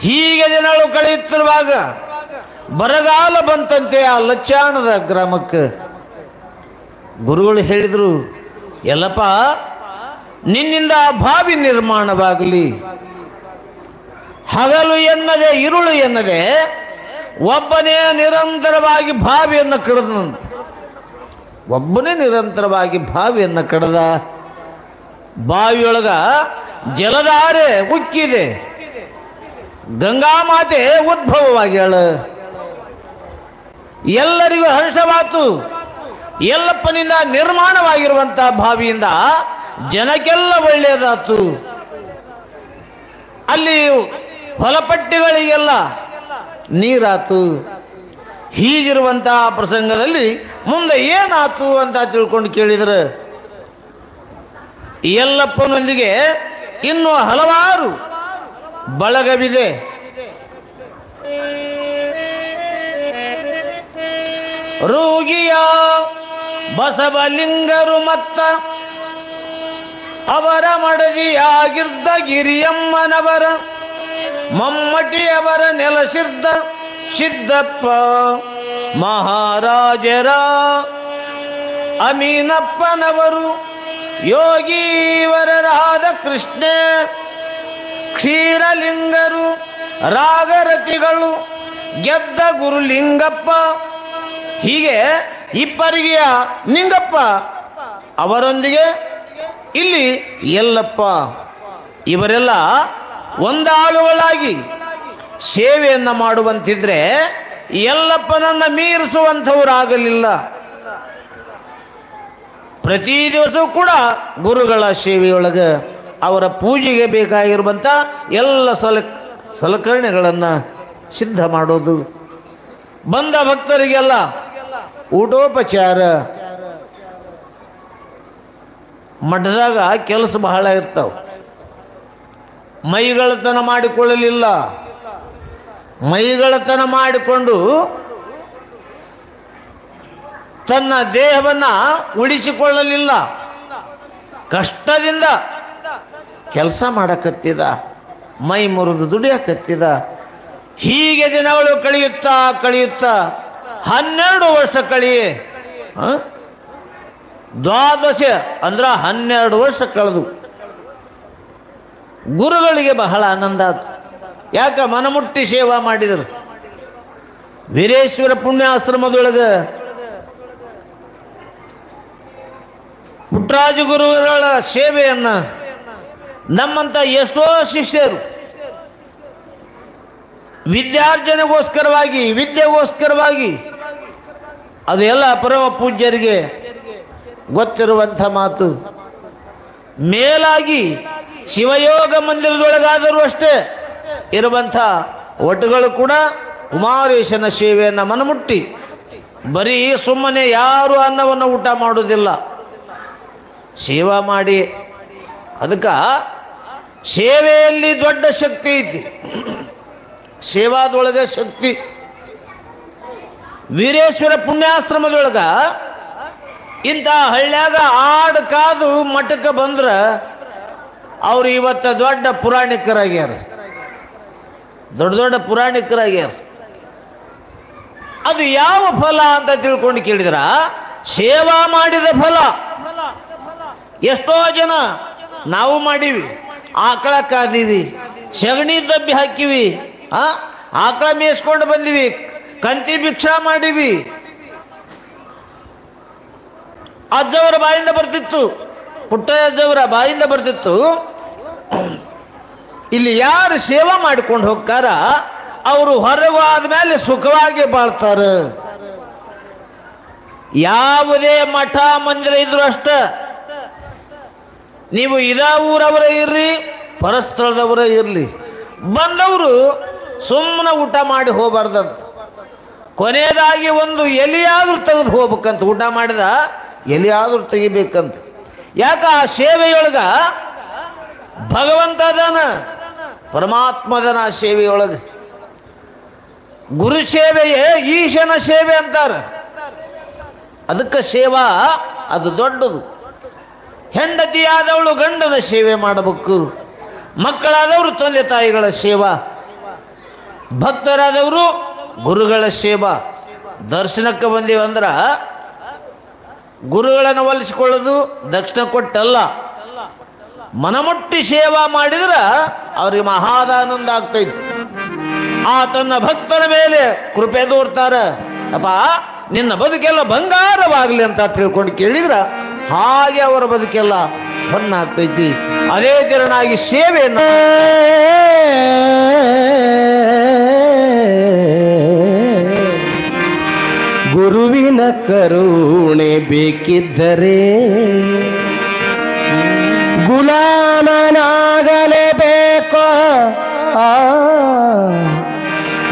ಹೀಗೆ ದಿನಗಳು ಕಳೆಯುತ್ತಿರುವಾಗ ಬರಗಾಲ ಬಂತಂತೆ ಆ ಲಚ್ಚಾಣದ ಗ್ರಾಮಕ್ಕೆ. ಗುರುಗಳು ಹೇಳಿದರು, ಎಲ್ಲಪ್ಪ ನಿನ್ನಿಂದ ಬಾವಿ ನಿರ್ಮಾಣವಾಗಲಿ, ಹಗಲು ಎನ್ನದೆ ಇರುಳು ಎನ್ನದೆ ಒಬ್ಬನೇ ನಿರಂತರವಾಗಿ ಬಾವಿಯನ್ನು ಕಡದಂತೆ. ಒಬ್ಬನೇ ನಿರಂತರವಾಗಿ ಬಾವಿಯನ್ನು ಕಡದ. ಬಾವಿಯೊಳಗ ಜಲಧಾರೆ ಉಕ್ಕಿದೆ, ಗಂಗಾಮಾತೆ ಉದ್ಭವವಾಗ್ಯಾಳ. ಎಲ್ಲರಿಗೂ ಹರ್ಷವಾತು. ಯಲ್ಲಪ್ಪನಿಂದ ನಿರ್ಮಾಣವಾಗಿರುವಂತಹ ಬಾವಿಯಿಂದ ಜನಕ್ಕೆಲ್ಲ ಒಳ್ಳೆಯದಾತು. ಅಲ್ಲಿ ಹೊಲಪಟ್ಟಿಗಳಿಗೆಲ್ಲ ನೀರಾತು. ಹೀಗಿರುವಂತಹ ಪ್ರಸಂಗದಲ್ಲಿ ಮುಂದೆ ಏನಾತು ಅಂತ ತಿಳ್ಕೊಂಡು ಕೇಳಿದರೆ, ಯಲ್ಲಪ್ಪನೊಂದಿಗೆ ಇನ್ನೂ ಹಲವಾರು ಬಳಗವಿದೆ. ರೂಗಿಯ ಬಸವಲಿಂಗರು ಮತ್ತ ಅವರ ಮಡದಿಯಾಗಿದ್ದ ಗಿರಿಯಮ್ಮನವರ ಮಮ್ಮಟಿಯವರ ನೆಲಸಿದ್ದ ಸಿದ್ದಪ್ಪ ಮಹಾರಾಜರ ಅಮೀನಪ್ಪನವರು ಯೋಗೀವರರಾದ ಕೃಷ್ಣ ಕ್ಷೀರಲಿಂಗರು ರಾಗರತಿಗಳು ಗೆದ್ದ ಗುರುಲಿಂಗಪ್ಪ, ಹೀಗೆ ಇಪ್ಪರಿಗೆಯ ನಿಂಗಪ್ಪ ಅವರೊಂದಿಗೆ ಇಲ್ಲಿ ಯಲ್ಲಪ್ಪ, ಇವರೆಲ್ಲ ಒಂದಾಳುಗಳಾಗಿ ಸೇವೆಯನ್ನು ಮಾಡುವಂತಿದ್ರೆ ಯಲ್ಲಪ್ಪನನ್ನ ಮೀರಿಸುವಂಥವರಾಗಲಿಲ್ಲ. ಪ್ರತಿ ದಿವಸವೂ ಕೂಡ ಗುರುಗಳ ಸೇವೆಯೊಳಗೆ ಅವರ ಪೂಜೆಗೆ ಬೇಕಾಗಿರುವಂಥ ಎಲ್ಲ ಸಲಕರಣೆಗಳನ್ನು ಸಿದ್ಧ ಮಾಡೋದು, ಬಂದ ಭಕ್ತರಿಗೆಲ್ಲ ಊಟೋಪಚಾರ. ಮಠದಾಗ ಕೆಲಸ ಬಹಳ ಇರ್ತಾವ. ಮೈಗಳತನ ಮಾಡಿಕೊಳ್ಳಲಿಲ್ಲ. ಮೈಗಳತನ ಮಾಡಿಕೊಂಡು ತನ್ನ ದೇಹವನ್ನು ಉಳಿಸಿಕೊಳ್ಳಲಿಲ್ಲ. ಕಷ್ಟದಿಂದ ಕೆಲಸ ಮಾಡಕತ್ತಿದ, ಮೈ ಮುರಿದು ದುಡಿಯಕತ್ತಿದ. ಹೀಗೆ ದಿನಗಳು ಕಳೆಯುತ್ತಾ 12 ವರ್ಷ ಕಳೆಯೇ 12 ಅಂದ್ರೆ 12 ವರ್ಷ ಕಳೆದು ಗುರುಗಳಿಗೆ ಬಹಳ ಆನಂದ ಆಯ್ತು. ಯಾಕ ಮನಮುಟ್ಟಿ ಸೇವಾ ಮಾಡಿದರು. ವೀರೇಶ್ವರ ಪುಣ್ಯಾಶ್ರಮದೊಳಗೆ ಪುಟ್ಟರಾಜ ಗುರುಗಳ ಸೇವೆಯನ್ನು ನಮ್ಮಂಥ ಎಷ್ಟೋ ಶಿಷ್ಯರು ವಿದ್ಯಾರ್ಜನೆಗೋಸ್ಕರವಾಗಿ, ವಿದ್ಯೆಗೋಸ್ಕರವಾಗಿ, ಅದು ಎಲ್ಲ ಪರಮ ಪೂಜ್ಯರಿಗೆ ಗೊತ್ತಿರುವಂಥ ಮಾತು. ಮೇಲಾಗಿ ಶಿವಯೋಗ ಮಂದಿರದೊಳಗಾದರೂ ಅಷ್ಟೇ ಇರುವಂಥ ಒಟ್ಟುಗಳು ಕೂಡ ಕುಮಾರೇಶನ ಸೇವೆಯನ್ನು ಮನಮುಟ್ಟಿ ಬರೀ ಸುಮ್ಮನೆ ಯಾರು ಅನ್ನವನ್ನು ಊಟ ಮಾಡೋದಿಲ್ಲ, ಸೇವಾ ಮಾಡಿ. ಅದಕ್ಕೆ ಸೇವೆಯಲ್ಲಿ ದೊಡ್ಡ ಶಕ್ತಿ ಐತಿ, ಸೇವಾದೊಳಗೆ ಶಕ್ತಿ. ವೀರೇಶ್ವರ ಪುಣ್ಯಾಶ್ರಮದೊಳಗ ಇಂಥ ಹಳ್ಳ್ಯಾಗ ಆಡು ಕಾದು ಮಠಕ್ಕೆ ಬಂದ್ರೆ ಅವರು ಇವತ್ತು ದೊಡ್ಡ ಪುರಾಣಿಕರಾಗ್ಯಾರ, ದೊಡ್ಡ ದೊಡ್ಡ ಪುರಾಣಿಕರಾಗ್ಯಾರ. ಅದು ಯಾವ ಫಲ ಅಂತ ತಿಳ್ಕೊಂಡು ಕೇಳಿದ್ರ, ಸೇವಾ ಮಾಡಿದ ಫಲ. ಎಷ್ಟೋ ಜನ ನಾವು ಮಾಡೀವಿ, ಆಕಳ ಕಾದೀವಿ, ಸಗಣಿ ದಬ್ಬಿ ಹಾಕಿವಿ, ಆಕಳ ಮೇಯಿಸ್ಕೊಂಡು ಬಂದಿವಿ, ಕಂತಿ ಭಿಕ್ಷಾ ಮಾಡೀವಿ. ಅಜ್ಜವರ ಬಾಯಿಂದ ಬರ್ತಿತ್ತು, ಪುಟ್ಟ ಅಜ್ಜವರ ಬಾಯಿಂದ ಬರ್ತಿತ್ತು, ಇಲ್ಲಿ ಯಾರು ಸೇವಾ ಮಾಡಿಕೊಂಡು ಹೋಗ್ತಾರ ಅವರು ಹೊರಗು ಆದ್ಮೇಲೆ ಸುಖವಾಗಿ ಬಾಳ್ತಾರ. ಯಾವುದೇ ಮಠ ಮಂದಿರ ಇದ್ರು ಅಷ್ಟ, ನೀವು ಇದೇ ಊರವರ ಇರ್ರಿ, ಪರಸ್ಥಳದವರ ಇರಲಿ, ಬಂದವರು ಸುಮ್ಮನೆ ಊಟ ಮಾಡಿ ಹೋಗಬಾರ್ದಂತ. ಕೊನೆಯದಾಗಿ ಒಂದು ಎಲೆಯಾದ್ರೂ ತೆಗೆದು ಹೋಗ್ಬೇಕಂತ, ಊಟ ಮಾಡಿದ ಎಲೆಯಾದ್ರೂ ತೆಗಿಬೇಕಂತ. ಯಾಕ ಆ ಸೇವೆಯೊಳಗ ಭಗವಂತ ಅದಾನ, ಪರಮಾತ್ಮ ಅದಾನ. ಆ ಸೇವೆಯೊಳಗೆ ಗುರು ಸೇವೆಯೇ ಈಶನ ಸೇವೆ ಅಂತಾರ. ಅದಕ್ಕೆ ಸೇವಾ ಅದು ದೊಡ್ಡದು. ಹೆಂಡತಿಯಾದವಳು ಗಂಡನ ಸೇವೆ ಮಾಡಬೇಕು, ಮಕ್ಕಳಾದವರು ತಂದೆ ತಾಯಿಗಳ ಸೇವಾ, ಭಕ್ತರಾದವರು ಗುರುಗಳ ಸೇವಾ. ದರ್ಶನಕ್ಕೆ ಬಂದೀವಂದ್ರ ಗುರುಗಳನ್ನು ಒಲಿಸಿಕೊಳ್ಳೋದು ದಕ್ಷಿಣ ಕೊಟ್ಟಲ್ಲ, ಮನಮುಟ್ಟಿ ಸೇವಾ ಮಾಡಿದ್ರೆ ಅವ್ರಿಗೆ ಮಹಾದಾನಂದ ಆಗ್ತೈತಿ. ಆ ತನ್ನ ಭಕ್ತರ ಮೇಲೆ ಕೃಪೆ ತೋರ್ತಾರ. ಅಪ್ಪ ನಿನ್ನ ಬದುಕೆಲ್ಲ ಬಂಗಾರವಾಗಲಿ ಅಂತ ತಿಳ್ಕೊಂಡು ಕೇಳಿದ್ರ ಹಾಗೆ ಅವರ ಬದುಕೆಲ್ಲ ಹೊನ್ನಾಗ್ತೈತಿ. ಅದೇ ತೆರನಾಗಿ ಸೇವೆಯನ್ನು ಗುರುವಿನ ಕರುಣೆ ಬೇಕಿದ್ದರೆ ಗುಲಾಮನಾಗಲೇಬೇಕೋ.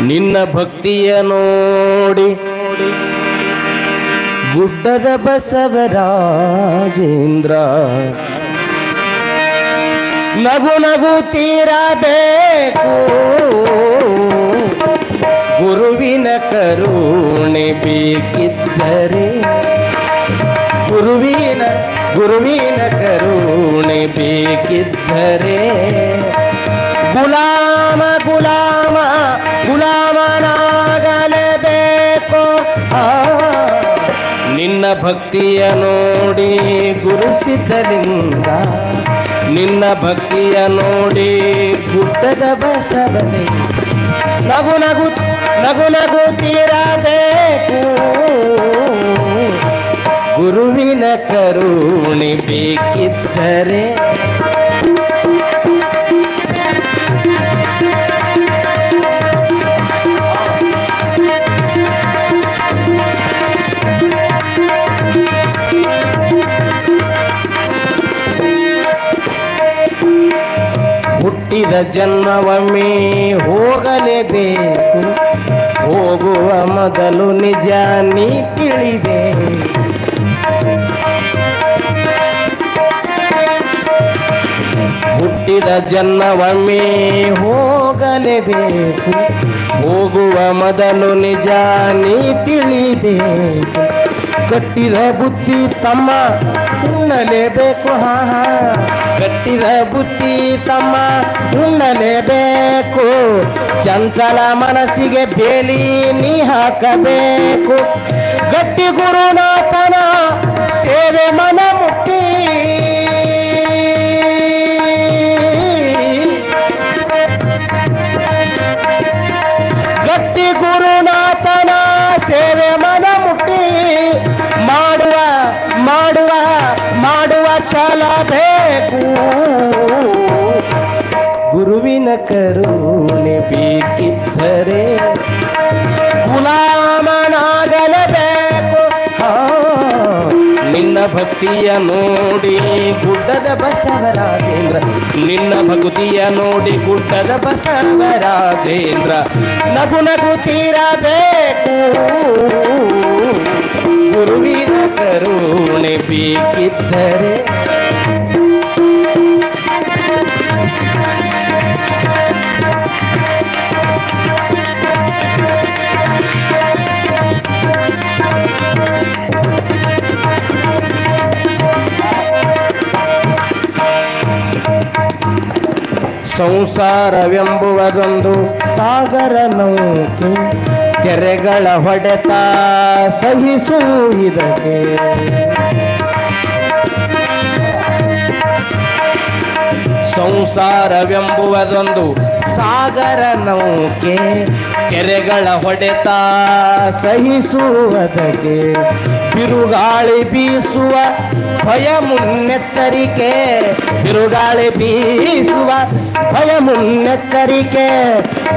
ನಿನ್ನ ಭಕ್ತಿಯ ನೋಡಿ ಗುಡ್ಡದ ಬಸವರಾಜೇಂದ್ರ ನಗು ನಗುತ್ತೀರಬೇಕು. ಗುರುವಿನ ಕರುಣೆ ಬೇಕಿದ್ದರೆ ಗುರುವಿನ ಕರುಣೆ ಬೇಕಿದ್ದರೆ ಗುಲಾಮನಾಗಲೇಬೇಕು. ನಿನ್ನ ಭಕ್ತಿಯ ನೋಡಿ ಗುರು ಸಿದ್ಧಲಿಂಗ, ನಿನ್ನ ಭಕ್ತಿಯ ನೋಡಿ ಗುಡ್ಡದ ಬಸವನೇ ನಗು ನಗುತ್ತೀರಬೇಕು. ಗುರುವಿನ ಕರುಣೆ ಬೇಕಿದ್ದರೆ ಹುಟ್ಟಿದ ಜನ್ಮವೊಮ್ಮೆ ಹೋಗಲೇಬೇಕು, ಹೋಗುವ ಮೊದಲು ನಿಜ ನೀ ತಿಳಿದೆ. ಹುಟ್ಟಿದ ಜನ್ಮವೊಮ್ಮೆ ಹೋಗಲೇಬೇಕು, ಹೋಗುವ ಮೊದಲು ನಿಜ ನೀ ತಿಳಿಬೇಕು. ಕಟ್ಟಿದ ಬುದ್ಧಿ ತಮ್ಮ ಉಣ್ಣಲೇಬೇಕು, ಕಟ್ಟಿದ ಬುದ್ಧಿ ತಮ್ಮ ಉಣ್ಣಲೇಬೇಕು. ಚಂಚಲ ಮನಸ್ಸಿಗೆ ಬೇಲಿ ನೀ ಹಾಕಬೇಕು. ಗಟ್ಟಿ ಗುರುನಾಥನ ಸೇವೆ ಮನ ಮುಟ್ಟಿ ಬೇಕು ಗುರುವಿನ ಕರುಣೆ ಬೇಕಿದ್ದರೆ ಗುಲಾಮನಾಗಲೇಬೇಕು. ನಿನ್ನ ಭಕ್ತಿಯ ನೋಡಿ ಗುಡ್ಡದ ಬಸವರಾಜೇಂದ್ರ, ನಿನ್ನ ಭಕ್ತಿಯ ನೋಡಿ ಗುಡ್ಡದ ಬಸವರಾಜೇಂದ್ರ ನಗು ನಗುತ್ತಿರಬೇಕು ಗುರುವಿನ ಕರುಣೆ ಬೇಕಿದ್ದರೆ. ಸಂಸಾರವೆಂಬುವುದೊಂದು ಸಾಗರ ನೌಕೆ, ಕೆರೆಗಳ ಹೊಡೆತ ಸಹಿಸುವುದಕ್ಕೆ. ಸಂಸಾರವೆಂಬುವುದೊಂದು ಸಾಗರ ನೌಕೆ, ಕೆರೆಗಳ ಹೊಡೆತ ಸಹಿಸುವುದಕ್ಕೆ. ಬಿರುಗಾಳಿ ಬೀಸುವ ಭಯ ಮುನ್ನೆಚ್ಚರಿಕೆ, ಬಿರುಗಾಳಿ ಬೀಸುವ ಭಯ ಮುನ್ನೆಚ್ಚರಿಕೆ.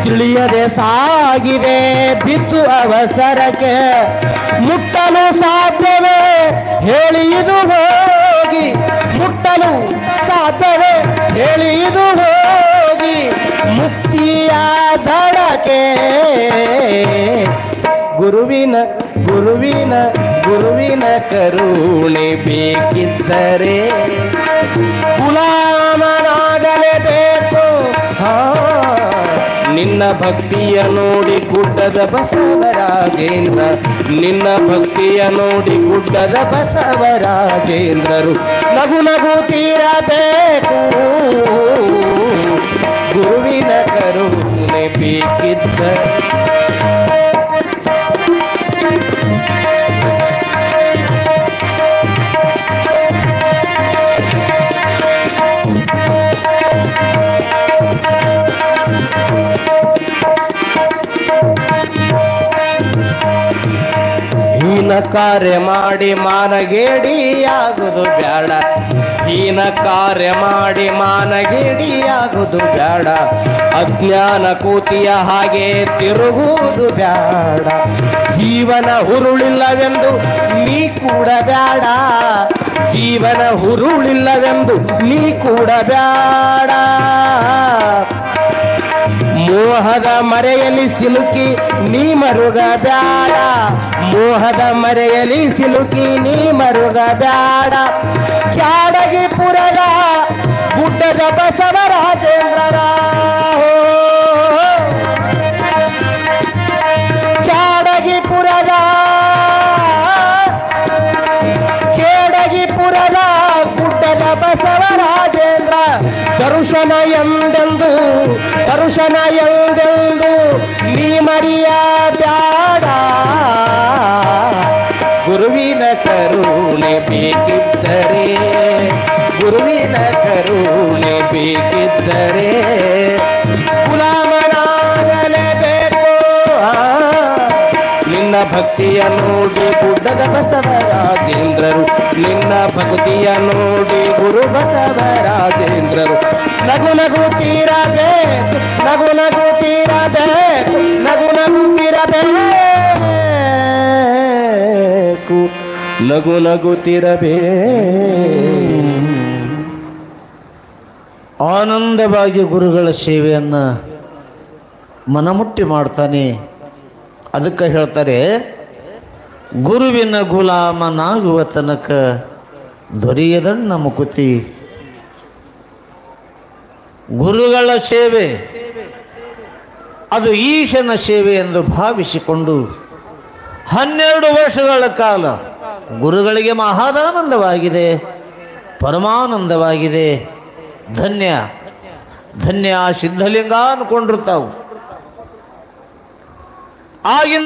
ತಿಳಿಯದೆ ಸಾಗಿದೆ ಬಿದ್ದು ಅವಸರಕ್ಕೆ, ಮುಟ್ಟಲು ಸಾಧ್ಯವೇ ಹೇಳಿ ಇದು ಹೋಗಿ, ಮುಟ್ಟಲು ಸಾಧ್ಯವೇ ಹೇಳಿ ಇದು ಹೋಗಿ ಮುಕ್ತಿಯ ದಡಕ್ಕೆ. ಗುರುವಿನ ಗುರುವಿನ ಗುರುವಿನ ಕರುಣೆ ಬೇಕಿದ್ದರೆ ಗುಲಾಮನಾಗಲೇಬೇಕು. ನಿನ್ನ ಭಕ್ತಿಯ ನೋಡಿ ಗುಡ್ಡದ ಬಸವರಾಜೇಂದ್ರ, ನಿನ್ನ ಭಕ್ತಿಯ ನೋಡಿ ಗುಡ್ಡದ ಬಸವರಾಜೇಂದ್ರರು ನಗು ನಗುತ್ತಿರಬೇಕು ಗುರುವಿನ ಕರುಣೆ ಬೇಕಿದ್ದರೆ. ಹೀನ ಕಾರ್ಯ ಮಾಡಿ ಮಾನಗೇಡಿಯಾಗುವುದು ಬ್ಯಾಡ, ಹೀನ ಕಾರ್ಯ ಮಾಡಿ ಮಾನಗೇಡಿಯಾಗುವುದು ಬ್ಯಾಡ. ಅಜ್ಞಾನ ಕೂತಿಯ ಹಾಗೆ ತಿರುಗುವುದು ಬ್ಯಾಡ. ಜೀವನ ಹುರುಳಿಲ್ಲವೆಂದು ನೀ ಕೂಡ ಬ್ಯಾಡ, ಜೀವನ ಹುರುಳಿಲ್ಲವೆಂದು ನೀ ಕೂಡ ಬ್ಯಾಡ. ಮೋಹದ ಮರೆಯಲ್ಲಿ ಸಿಲುಕಿ ನೀ ಮರುಗ ಬ್ಯಾಡ, ಮೋಹದ ಮರೆಯಲ್ಲಿ ಸಿಲುಕಿ ನೀ ಮರುಗ ಬ್ಯಾಡ. ಕ್ಯಾಡಗಿ ಪುರದ ಗುಡ್ಡದ ಬಸವರಾಜೇಂದ್ರರ, ಕ್ಯಾಡಗಿ ಪುರದ ಕೇಡಗಿಪುರದ ಗುಡ್ಡದ ಬಸವರಾಜೇಂದ್ರ ದರುಶನ ಎಂದೆಂದು, ದರುಶನ ಎಂದೆಂದು ನೀ ಮರಿಯ ಬ್ಯಾಡ. ಗುರುವಿನ ಕರುಣೆ ಬೇಕಿದ್ದರೆ, ಗುರುವಿನ ಕರುಣೆ ಬೇಕಿದ್ದರೆ ಗುಲಾಮನಾಗಲೇಬೇಕು. ನಿನ್ನ ಭಕ್ತಿಯ ನೋಡಿ ಗುಡ್ಡದ ಬಸವರಾಜೇಂದ್ರರು, ನಿನ್ನ ಭಕ್ತಿಯ ನೋಡಿ ಗುರು ಬಸವರಾಜೇಂದ್ರರು ನಗು ನಗುತ್ತಿರಬೇಕು, ನಗು ನಗುತ್ತಿರಬೇಕು, ನಗು ನಗುತ್ತಿರಬೇಕು, ನಗು ನಗುತ್ತಿರಬೇಕು. ಆನಂದವಾಗಿ ಗುರುಗಳ ಸೇವೆಯನ್ನು ಮನಮುಟ್ಟಿ ಮಾಡ್ತಾನೆ. ಅದಕ್ಕೆ ಹೇಳ್ತಾರೆ, ಗುರುವಿನ ಗುಲಾಮನಾಗುವ ತನಕ ದೊರೆಯದಣ್ಣ ಮುಕುತಿ. ಗುರುಗಳ ಸೇವೆ ಅದು ಈಶನ ಸೇವೆ ಎಂದು ಭಾವಿಸಿಕೊಂಡು 12 ವರ್ಷಗಳ ಕಾಲ ಗುರುಗಳಿಗೆ ಮಹಾದಾನಂದವಾಗಿದೆ, ಪರಮಾನಂದವಾಗಿದೆ. ಧನ್ಯ ಧನ್ಯ ಸಿದ್ಧಲಿಂಗ ಅನ್ಕೊಂಡಿರ್ತಾವು. ಆಗಿನ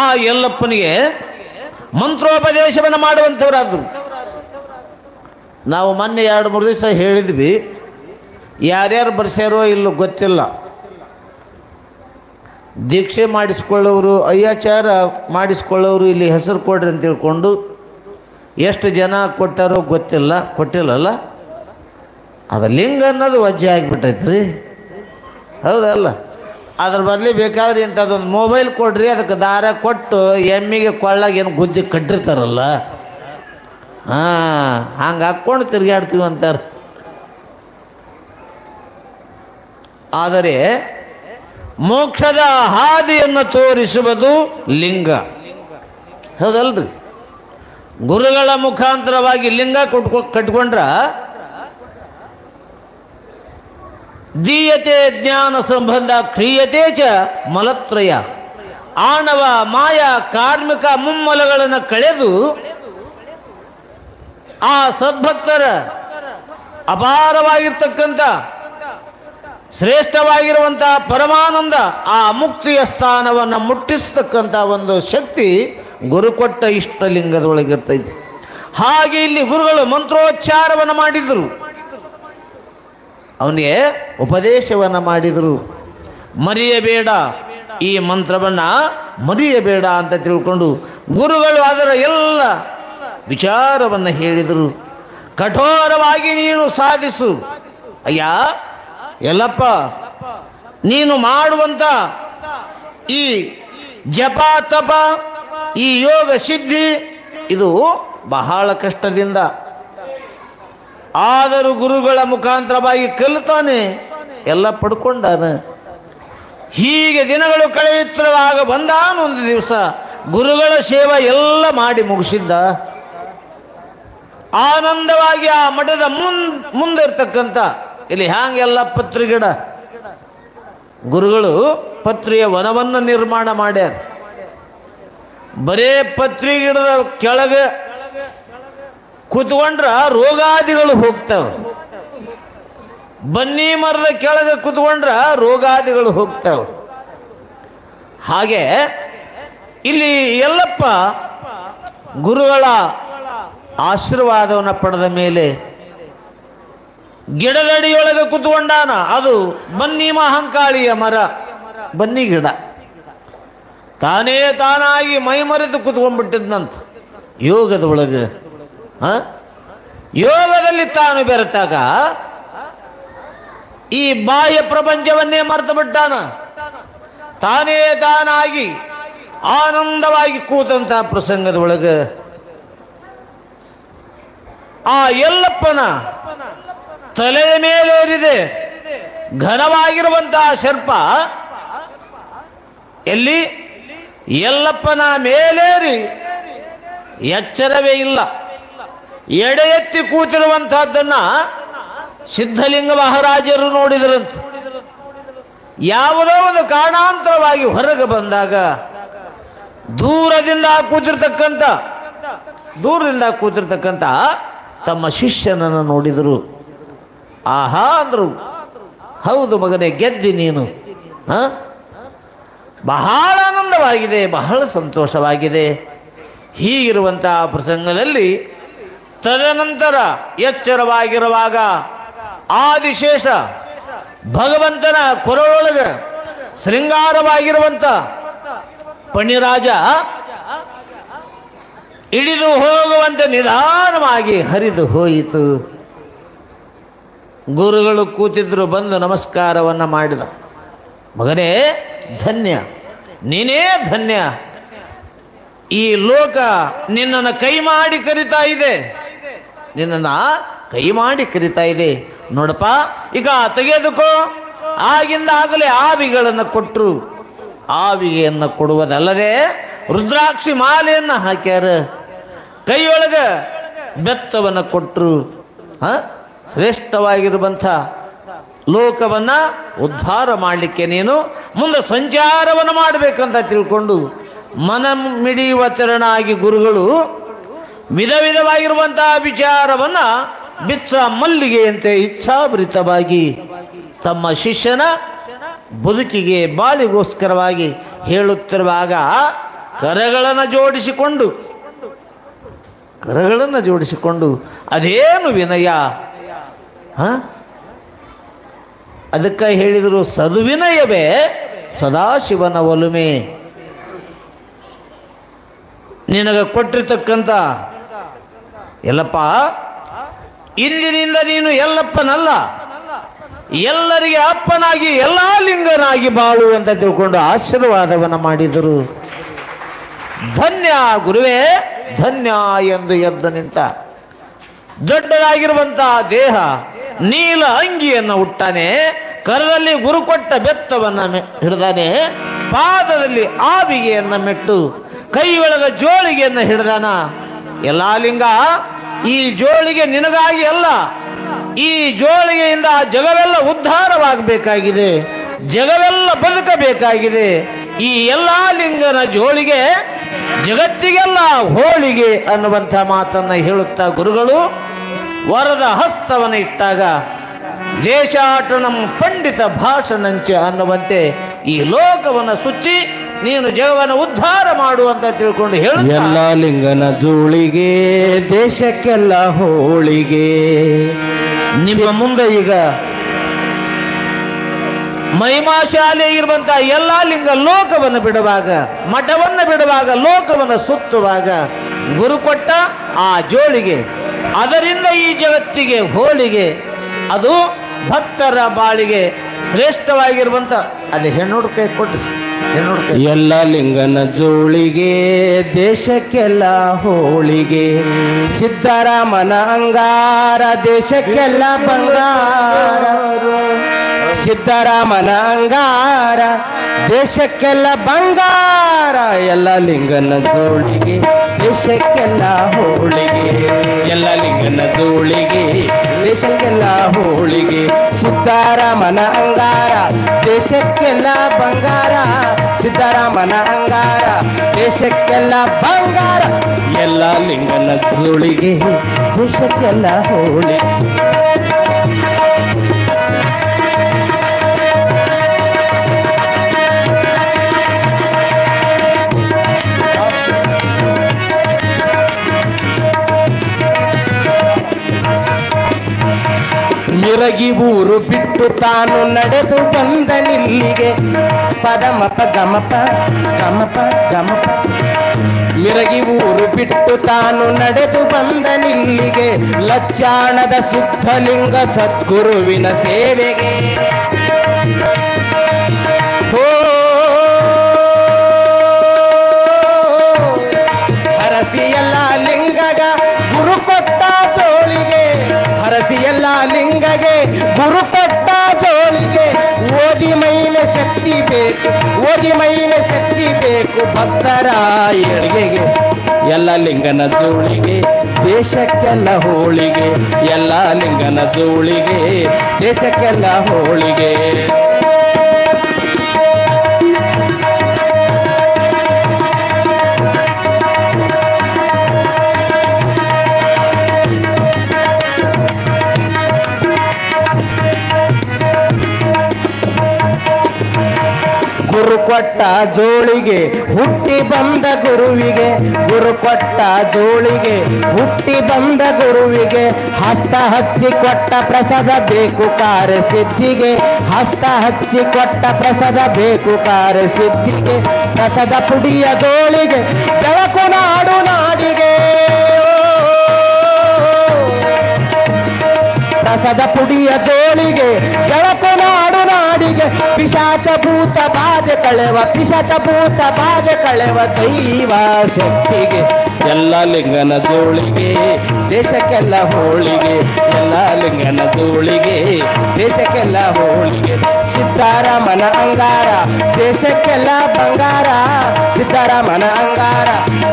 ಆ ಯಲ್ಲಪ್ಪನಿಗೆ ಮಂತ್ರೋಪದೇಶವನ್ನು ಮಾಡುವಂಥವರಾದರು. ನಾವು ಮೊನ್ನೆ 2-3 ದಿವಸ ಹೇಳಿದ್ವಿ, ಯಾರ್ಯಾರು ಬರ್ಸ್ಯಾರೋ ಇಲ್ಲೋ ಗೊತ್ತಿಲ್ಲ. ದೀಕ್ಷೆ ಮಾಡಿಸ್ಕೊಳ್ಳೋರು, ಅಯ್ಯಾಚಾರ ಮಾಡಿಸ್ಕೊಳ್ಳೋರು ಇಲ್ಲಿ ಹೆಸರು ಕೊಡ್ರಿ ಅಂತ ತಿಳ್ಕೊಂಡು ಎಷ್ಟು ಜನ ಕೊಟ್ಟಾರೋ ಗೊತ್ತಿಲ್ಲ, ಕೊಟ್ಟಿಲ್ಲಲ್ಲ. ಅದು ಲಿಂಗ ಅನ್ನೋದು ವಜ್ಜೆ ಆಗಿಬಿಟ್ಟೈತ್ರಿ, ಹೌದಲ್ಲ. ಅದ್ರ ಬದಲಿ ಬೇಕಾದ್ರೆ ಇಂಥದ್ದೊಂದು ಮೊಬೈಲ್ ಕೊಡ್ರಿ, ಅದಕ್ಕೆ ದಾರ ಕೊಟ್ಟು ಎಮ್ಮಿಗೆ ಕೊಳ್ಳಾಗ ಏನು ಗುದ್ದಿ ಕಟ್ಟಿರ್ತಾರಲ್ಲ, ಹಂಗೆ ಹಾಕ್ಕೊಂಡು ತಿರುಗಾಡ್ತೀವಿ ಅಂತಾರೆ. ಆದರೆ ಮೋಕ್ಷದ ಹಾದಿಯನ್ನು ತೋರಿಸುವುದು ಲಿಂಗ, ಹೌದಲ್ರಿ. ಗುರುಗಳ ಮುಖಾಂತರವಾಗಿ ಲಿಂಗ ಕಟ್ಕೊಂಡ್ರ ದೀಯತೆ ಜ್ಞಾನ ಸಂಬಂಧ ಕ್ರಿಯತೆ ಚ ಮಲತ್ರಯ, ಆಣವ ಮಾಯ ಕಾರ್ಮಿಕ ಮುಮ್ಮಲಗಳನ್ನು ಕಳೆದು ಆ ಸದ್ಭಕ್ತರ ಅಪಾರವಾಗಿರ್ತಕ್ಕಂಥ ಶ್ರೇಷ್ಠವಾಗಿರುವಂತಹ ಪರಮಾನಂದ ಆ ಮುಕ್ತಿಯ ಸ್ಥಾನವನ್ನು ಮುಟ್ಟಿಸ್ತಕ್ಕಂಥ ಒಂದು ಶಕ್ತಿ ಗುರು ಕೊಟ್ಟ ಇಷ್ಟಲಿಂಗದೊಳಗಿರ್ತೈತಿ. ಹಾಗೆ ಇಲ್ಲಿ ಗುರುಗಳು ಮಂತ್ರೋಚ್ಚಾರವನ್ನು ಮಾಡಿದರು, ಅವನಿಗೆ ಉಪದೇಶವನ್ನು ಮಾಡಿದರು. ಮರೆಯಬೇಡ, ಈ ಮಂತ್ರವನ್ನು ಮರೆಯಬೇಡ ಅಂತ ತಿಳ್ಕೊಂಡು ಗುರುಗಳು ಅದರ ಎಲ್ಲ ವಿಚಾರವನ್ನು ಹೇಳಿದರು. ಕಠೋರವಾಗಿ ನೀನು ಸಾಧಿಸು ಅಯ್ಯ, ಎಲ್ಲಪ್ಪ ನೀನು ಮಾಡುವಂಥ ಈ ಜಪ ತಪ, ಈ ಯೋಗ ಸಿದ್ಧಿ ಇದು ಬಹಳ ಕಷ್ಟದಿಂದ, ಆದರೂ ಗುರುಗಳ ಮುಖಾಂತರವಾಗಿ ಕಲಿತಾನೆ ಎಲ್ಲ ಪಡ್ಕೊಂಡಾನ. ಹೀಗೆ ದಿನಗಳು ಕಳೆಯುತ್ತಿರುವಾಗ ಬಂದಾನೊಂದು ದಿವಸ ಗುರುಗಳ ಸೇವೆ ಎಲ್ಲ ಮಾಡಿ ಮುಗಿಸಿದ್ದ. ಆನಂದವಾಗಿ ಆ ಮಠದ ಮುಂದಿರ್ತಕ್ಕಂಥ ಇಲ್ಲಿ ಹ್ಯಾಂಗೆಲ್ಲ ಪತ್ರಿ ಗಿಡ, ಗುರುಗಳು ಪತ್ರಿಯ ವನವನ್ನು ನಿರ್ಮಾಣ ಮಾಡ್ಯಾರ. ಬರೇ ಪತ್ರಿ ಗಿಡದ ಕೆಳಗೆ ಕೂತ್ಕೊಂಡ್ರ ರೋಗಾದಿಗಳು ಹೋಗ್ತಾವೆ, ಬನ್ನಿ ಮರದ ಕೆಳಗೆ ಕೂತ್ಕೊಂಡ್ರ ರೋಗಾದಿಗಳು ಹೋಗ್ತಾವೆ. ಹಾಗೆ ಇಲ್ಲಿ ಎಲ್ಲಪ್ಪ ಗುರುಗಳ ಆಶೀರ್ವಾದವನ್ನು ಪಡೆದ ಮೇಲೆ ಗಿಡದಡಿಯೊಳಗೆ ಕೂತ್ಕೊಂಡಾನ. ಅದು ಬನ್ನಿ ಮಹಂಕಾಳಿಯ ಮರ, ಬನ್ನಿ ಗಿಡ. ತಾನೇ ತಾನಾಗಿ ಮೈ ಮರೆತು ಕೂತ್ಕೊಂಡ್ಬಿಟ್ಟಿದ್ನಂತ ಯೋಗದ ಒಳಗೆ. ಯೋಗದಲ್ಲಿ ತಾನು ಬೆರೆತಾಗ ಈ ಬಾಹ್ಯ ಪ್ರಪಂಚವನ್ನೇ ಮರೆತು ಬಿಟ್ಟಾನ. ತಾನೇ ತಾನಾಗಿ ಆನಂದವಾಗಿ ಕೂತಂತಹ ಪ್ರಸಂಗದ ಒಳಗೆ ಆ ಎಲ್ಲಪ್ಪನ ತಲೆಯ ಮೇಲೇರಿದೆ ಘನವಾಗಿರುವಂತಹ ಸರ್ಪ. ಎಲ್ಲಿ ಎಲ್ಲಪ್ಪನ ಮೇಲೇರಿ ಎಚ್ಚರವೇ ಇಲ್ಲ. ಎಡೆ ಎತ್ತಿ ಕೂತಿರುವಂತಹದ್ದನ್ನ ಸಿದ್ಧಲಿಂಗ ಮಹಾರಾಜರು ನೋಡಿದರಂತೆ. ಯಾವುದೋ ಒಂದು ಕಾರಣಾಂತರವಾಗಿ ಹೊರಗೆ ಬಂದಾಗ ದೂರದಿಂದ ಕೂತಿರ್ತಕ್ಕಂಥ ತಮ್ಮ ಶಿಷ್ಯನನ್ನು ನೋಡಿದರು. ಆಹಾ ಅಂದ್ರು, ಹೌದು ಮಗನೇ, ಗೆದ್ದಿ ನೀನು. ಬಹಳ ಆನಂದವಾಗಿದೆ, ಬಹಳ ಸಂತೋಷವಾಗಿದೆ. ಹೀಗಿರುವಂತಹ ಪ್ರಸಂಗದಲ್ಲಿ ತದನಂತರ ಎಚ್ಚರವಾಗಿರುವಾಗ ಆದಿಶೇಷ ಭಗವಂತನ ಕೊರಳೊಳಗೆ ಶೃಂಗಾರವಾಗಿರುವಂಥ ಪಣಿರಾಜ ಇಳಿದು ಹೋಗುವಂತೆ ನಿಧಾನವಾಗಿ ಹರಿದು ಹೋಯಿತು. ಗುರುಗಳು ಕೂತಿದ್ರು, ಬಂದು ನಮಸ್ಕಾರವನ್ನು ಮಾಡಿದ. ಮಗನೇ ಧನ್ಯ, ನೀನೇ ಧನ್ಯ. ಈ ಲೋಕ ನಿನ್ನನ್ನು ಕೈ ಮಾಡಿ ಕರಿತಾ ಇದೆ, ನಿನ್ನನ್ನು ಕೈ ಮಾಡಿ ಕರಿತಾ ಇದೆ. ನೋಡಪ್ಪ, ಈಗ ತೆಗೆದುಕೋ. ಆಗಿಂದ ಆಗಲೇ ಆವಿಗಳನ್ನು ಕೊಟ್ಟರು. ಆವಿಗೆಯನ್ನು ಕೊಡುವುದಲ್ಲದೆ ರುದ್ರಾಕ್ಷಿ ಮಾಲೆಯನ್ನು ಹಾಕ್ಯಾರ. ಕೈಯೊಳಗೆ ಬೆತ್ತವನ್ನು ಕೊಟ್ಟರು. ಶ್ರೇಷ್ಠವಾಗಿರುವಂಥ ಲೋಕವನ್ನು ಉದ್ಧಾರ ಮಾಡಲಿಕ್ಕೆ ನೀನು ಮುಂದೆ ಸಂಚಾರವನ್ನು ಮಾಡಬೇಕಂತ ತಿಳ್ಕೊಂಡು ಮನ ಮಿಡಿಯುವ ತೆರನಾಗಿ ಗುರುಗಳು ವಿಧ ವಿಧವಾಗಿರುವಂತಹ ವಿಚಾರವನ್ನು ಬಿಚ್ಚ ಮಲ್ಲಿಗೆಯಂತೆ ಇಚ್ಛಾಭರಿತವಾಗಿ ತಮ್ಮ ಶಿಷ್ಯನ ಬದುಕಿಗೆ ಬಾಳಿಗೋಸ್ಕರವಾಗಿ ಹೇಳುತ್ತಿರುವಾಗ ಕರಗಳನ್ನು ಜೋಡಿಸಿಕೊಂಡು ಅದೇನು ವಿನಯ. ಅದಕ್ಕೆ ಹೇಳಿದರು, ಸದುವಿನಯವೇ ಸದಾಶಿವನ ಒಲುಮೆ. ನಿನಗೆ ಕೊಟ್ಟಿರ್ತಕ್ಕಂಥ ಎಲ್ಲಪ್ಪ, ಇಂದಿನಿಂದ ನೀನು ಎಲ್ಲಪ್ಪನಲ್ಲ, ಎಲ್ಲರಿಗೆ ಅಪ್ಪನಾಗಿ ಎಲ್ಲಾ ಲಿಂಗನಾಗಿ ಬಾಳು ಅಂತ ತಿಳ್ಕೊಂಡು ಆಶೀರ್ವಾದವನ್ನು ಮಾಡಿದರು. ಧನ್ಯ ಗುರುವೇ ಧನ್ಯ ಎಂದು ಎದ್ದು ನಿಂತ. ದೊಡ್ಡದಾಗಿರುವಂತಹ ದೇಹ, ನೀಲ ಅಂಗಿಯನ್ನು ಉಟ್ಟಾನೆ, ಕರದಲ್ಲಿ ಗುರು ಕೊಟ್ಟ ಬೆತ್ತವನ್ನು ಹಿಡಿದಾನೆ, ಪಾದದಲ್ಲಿ ಆಬಿಗೆಯನ್ನು ಮೆಟ್ಟು ಕೈ ಒಳಗ ಜೋಳಿಗೆಯನ್ನು ಹಿಡಿದಾನ. ಎಲ್ಲಾ ಲಿಂಗ, ಈ ಜೋಳಿಗೆ ನಿನಗಾಗಿ ಅಲ್ಲ, ಈ ಜೋಳಿಗೆಯಿಂದ ಜಗವೆಲ್ಲ ಉದ್ಧಾರವಾಗಬೇಕಾಗಿದೆ, ಜಗವೆಲ್ಲ ಬದುಕಬೇಕಾಗಿದೆ. ಈ ಎಲ್ಲಾ ಲಿಂಗನ ಜೋಳಿಗೆ ಜಗತ್ತಿಗೆಲ್ಲ ಹೋಳಿಗೆ ಅನ್ನುವಂಥ ಮಾತನ್ನ ಹೇಳುತ್ತಾ ಗುರುಗಳು ವರದ ಹಸ್ತವನ್ನು ಇಟ್ಟಾಗ ದೇಶಾಟನಂ ಪಂಡಿತ ಭಾಷಣಂಚ ಅನ್ನುವಂತೆ ಈ ಲೋಕವನ್ನು ಸುತ್ತಿ ನೀನು ಜಗವನ್ನು ಉದ್ಧಾರ ಮಾಡುವಂತ ತಿಳ್ಕೊಂಡು ಹೇಳು. ಎಲ್ಲ ಲಿಂಗನ ಜೋಳಿಗೆ ದೇಶಕ್ಕೆಲ್ಲ ಹೋಳಿಗೆ. ನಿಮ್ಮ ಮುಂದೆ ಈಗ ಮಹಿಮಾ ಶಾಲೆ ಇರುವಂತಹ ಎಲ್ಲಾ ಲಿಂಗ ಲೋಕವನ್ನು ಬಿಡುವಾಗ, ಮಠವನ್ನು ಬಿಡುವಾಗ, ಲೋಕವನ್ನು ಸುತ್ತುವಾಗ ಗುರು ಕೊಟ್ಟ ಆ ಜೋಳಿಗೆ, ಅದರಿಂದ ಈ ಜಗತ್ತಿಗೆ ಹೋಳಿಗೆ, ಅದು ಭಕ್ತರ ಬಾಳಿಗೆ ಶ್ರೇಷ್ಠವಾಗಿರುವಂತ. ಅಲ್ಲಿ ಹೆಣ್ಣುಡು ಕೈ ಕೊಟ್ರಿ, ಹೆಣ್ಣುಡು ಕೈ. ಎಲ್ಲ ಲಿಂಗನ ಜೋಳಿಗೆ ದೇಶಕ್ಕೆಲ್ಲ ಹೋಳಿಗೆ. ಸಿದ್ದರಾಮನ ಅಂಗಾರ ದೇಶಕ್ಕೆಲ್ಲ ಬಂಗಾರ. ಸಿದ್ದರಾಮನ ಅಂಗಾರ ದೇಶಕ್ಕೆಲ್ಲ ಬಂಗಾರ. ಎಲ್ಲ ಲಿಂಗನ ಜೋಳಿಗೆ ದೇಶಕ್ಕೆಲ್ಲ ಹೋಳಿಗೆ. ಎಲ್ಲ ಲಿಂಗನ ಜೋಳಿಗೆ ದೇಶಕ್ಕೆಲ್ಲ ಹೋಳಿಗೆ. ಸಿದ್ದರಾಮನ ಅಂಗಾರ ದೇಶಕ್ಕೆಲ್ಲ ಬಂಗಾರ. ಸಿದ್ದರಾಮನ ಅಂಗಾರ ದೇಶಕ್ಕೆಲ್ಲ ಬಂಗಾರ. ಎಲ್ಲ ಲಿಂಗನ ಜೋಳಿಗೆ ದೇಶಕ್ಕೆಲ್ಲ ಹೋಳಿಗೆ. ಮಿರಗಿ ಊರು ಬಿಟ್ಟು ತಾನು ನಡೆದು ಬಂದನಿಲ್ಲಿಗೆ. ಪದಮಪ ಗಮಪ ಗಮಪ ಗಮಪ. ಮಿರಗಿ ಊರು ಬಿಟ್ಟು ತಾನು ನಡೆದು ಬಂದನಿಲ್ಲಿಗೆ. ಲಚ್ಚಾಣದ ಸಿದ್ಧಲಿಂಗ ಸದ್ಗುರುವಿನ ಸೇವೆಗೆ. ಹರಸಿಯಲ್ಲ ಲಿಂಗಗ ಗುರು ಕೊಟ್ಟ ಜೋಳಿಗೆ. ಹರಸಿಯಲ್ಲ ಲಿಂಗಗೆ ಗುರು ಕೊಟ್ಟ ಜೋಳಿಗೆ. ಓದಿ ಮೈಲೆ ಶಕ್ತಿ ಬೇಕು, ಓದಿ ಮೈಲೆ ಶಕ್ತಿ ಬೇಕು ಭಕ್ತರ ಏಳಿಗೆಗೆ. ಎಲ್ಲ ಲಿಂಗನ ಜೋಳಿಗೆ ದೇಶಕ್ಕೆಲ್ಲ ಹೋಳಿಗೆ. ಎಲ್ಲ ಲಿಂಗನ ಜೋಳಿಗೆ ದೇಶಕ್ಕೆಲ್ಲ ಹೋಳಿಗೆ. ಗುರು ಕೊಟ್ಟ ಜೋಳಿಗೆ ಹುಟ್ಟಿ ಬಂದ ಗುರುವಿಗೆ. ಗುರು ಕೊಟ್ಟ ಜೋಳಿಗೆ ಹುಟ್ಟಿ ಬಂದ ಗುರುವಿಗೆ. ಹಸ್ತ ಹಚ್ಚಿ ಕೊಟ್ಟ ಪ್ರಸಾದ ಬೇಕು ಕಾರ್ಯ ಸಿದ್ಧಿಗೆ. ಹಸ್ತ ಹಚ್ಚಿ ಕೊಟ್ಟ ಪ್ರಸಾದ ಬೇಕು ಕಾರ್ಯ ಸಿದ್ಧಿಗೆ. ಪ್ರಸಾದ ಪುಡಿಯ ಜೋಳಿಗೆ ಬೆಳಕು ನಾಡು ನಾಡಿಗೆ. ಪ್ರಸಾದ ಪುಡಿಯ ಜೋಳಿಗೆ ಬೆಳಕು ನಾಡು ನಾಡಿಗೆ. ಪಿಶಾಚ ಭೂತ ಬಾಧೆ ಕಳೆವ, ಪಿಶಾಚ ಭೂತ ಬಾಧೆ ಕಳೆವ ದೈವ ಶಕ್ತಿಗೆ. ಎಲ್ಲ ಲಿಂಗನ ಜೋಳಿಗೆ ದೇಶಕ್ಕೆಲ್ಲ ಹೋಳಿಗೆ. ಎಲ್ಲ ಲಿಂಗನ ಜೋಳಿಗೆ ದೇಶಕ್ಕೆಲ್ಲ ಹೋಳಿಗೆ. ಸಿದ್ದರಾಮನ ಅಂಗಾರ ದೇಶಕ್ಕೆಲ್ಲ ಬಂಗಾರ. ಸಿದ್ದರಾಮನ ಅಂಗಾರ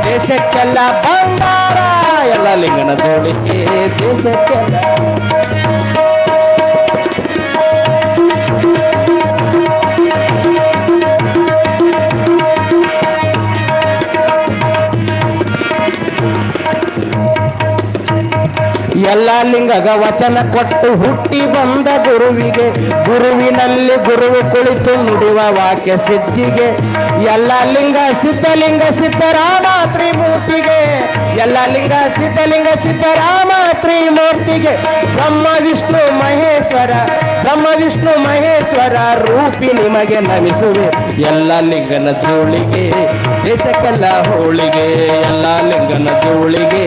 ದೇಶಕ್ಕೆಲ್ಲ ಬಂಗಾರ. ಎಲ್ಲ ಲಿಂಗನ ಜೋಳಿಗೆ ದೇಶಕ್ಕೆಲ್ಲ. ಎಲ್ಲ ಲಿಂಗಗ ವಚನ ಕೊಟ್ಟು ಹುಟ್ಟಿ ಬಂದ ಗುರುವಿಗೆ ಗುರುವಿನಲ್ಲಿ ಗುರುವು ಕುಳಿತು ನುಡಿವ ವಾಕ್ಯ ಸಿದ್ಧಿಗೆ ಎಲ್ಲ ಲಿಂಗ ಸಿದ್ಧಲಿಂಗ ಸಿದ್ಧರಾಮ ತ್ರಿಮೂರ್ತಿಗೆ ಎಲ್ಲ ಲಿಂಗ ಸಿದ್ಧರಾಮ ತ್ರಿಮೂರ್ತಿಗೆ ಬ್ರಹ್ಮ ವಿಷ್ಣು ಮಹೇಶ್ವರ ರೂಪಿ ನಿಮಗೆ ನಮಿಸುವೆ ಎಲ್ಲ ಲಿಂಗನ ಜೋಳಿಗೆ ದೇಶಕ್ಕೆಲ್ಲ ಹೋಳಿಗೆ ಎಲ್ಲ ಲಿಂಗನ ಜೋಳಿಗೆ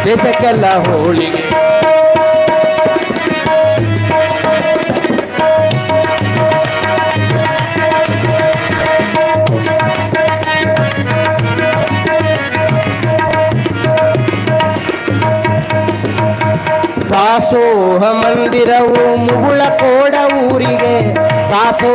ದೇಶಕ್ಕೆಲ್ಲ ಹೋಳಿಗೆ ದಾಸೋಹ ಮಂದಿರವು ಮುಗುಳ ಕೋಡ ಊರಿಗೆ ದಾಸೋ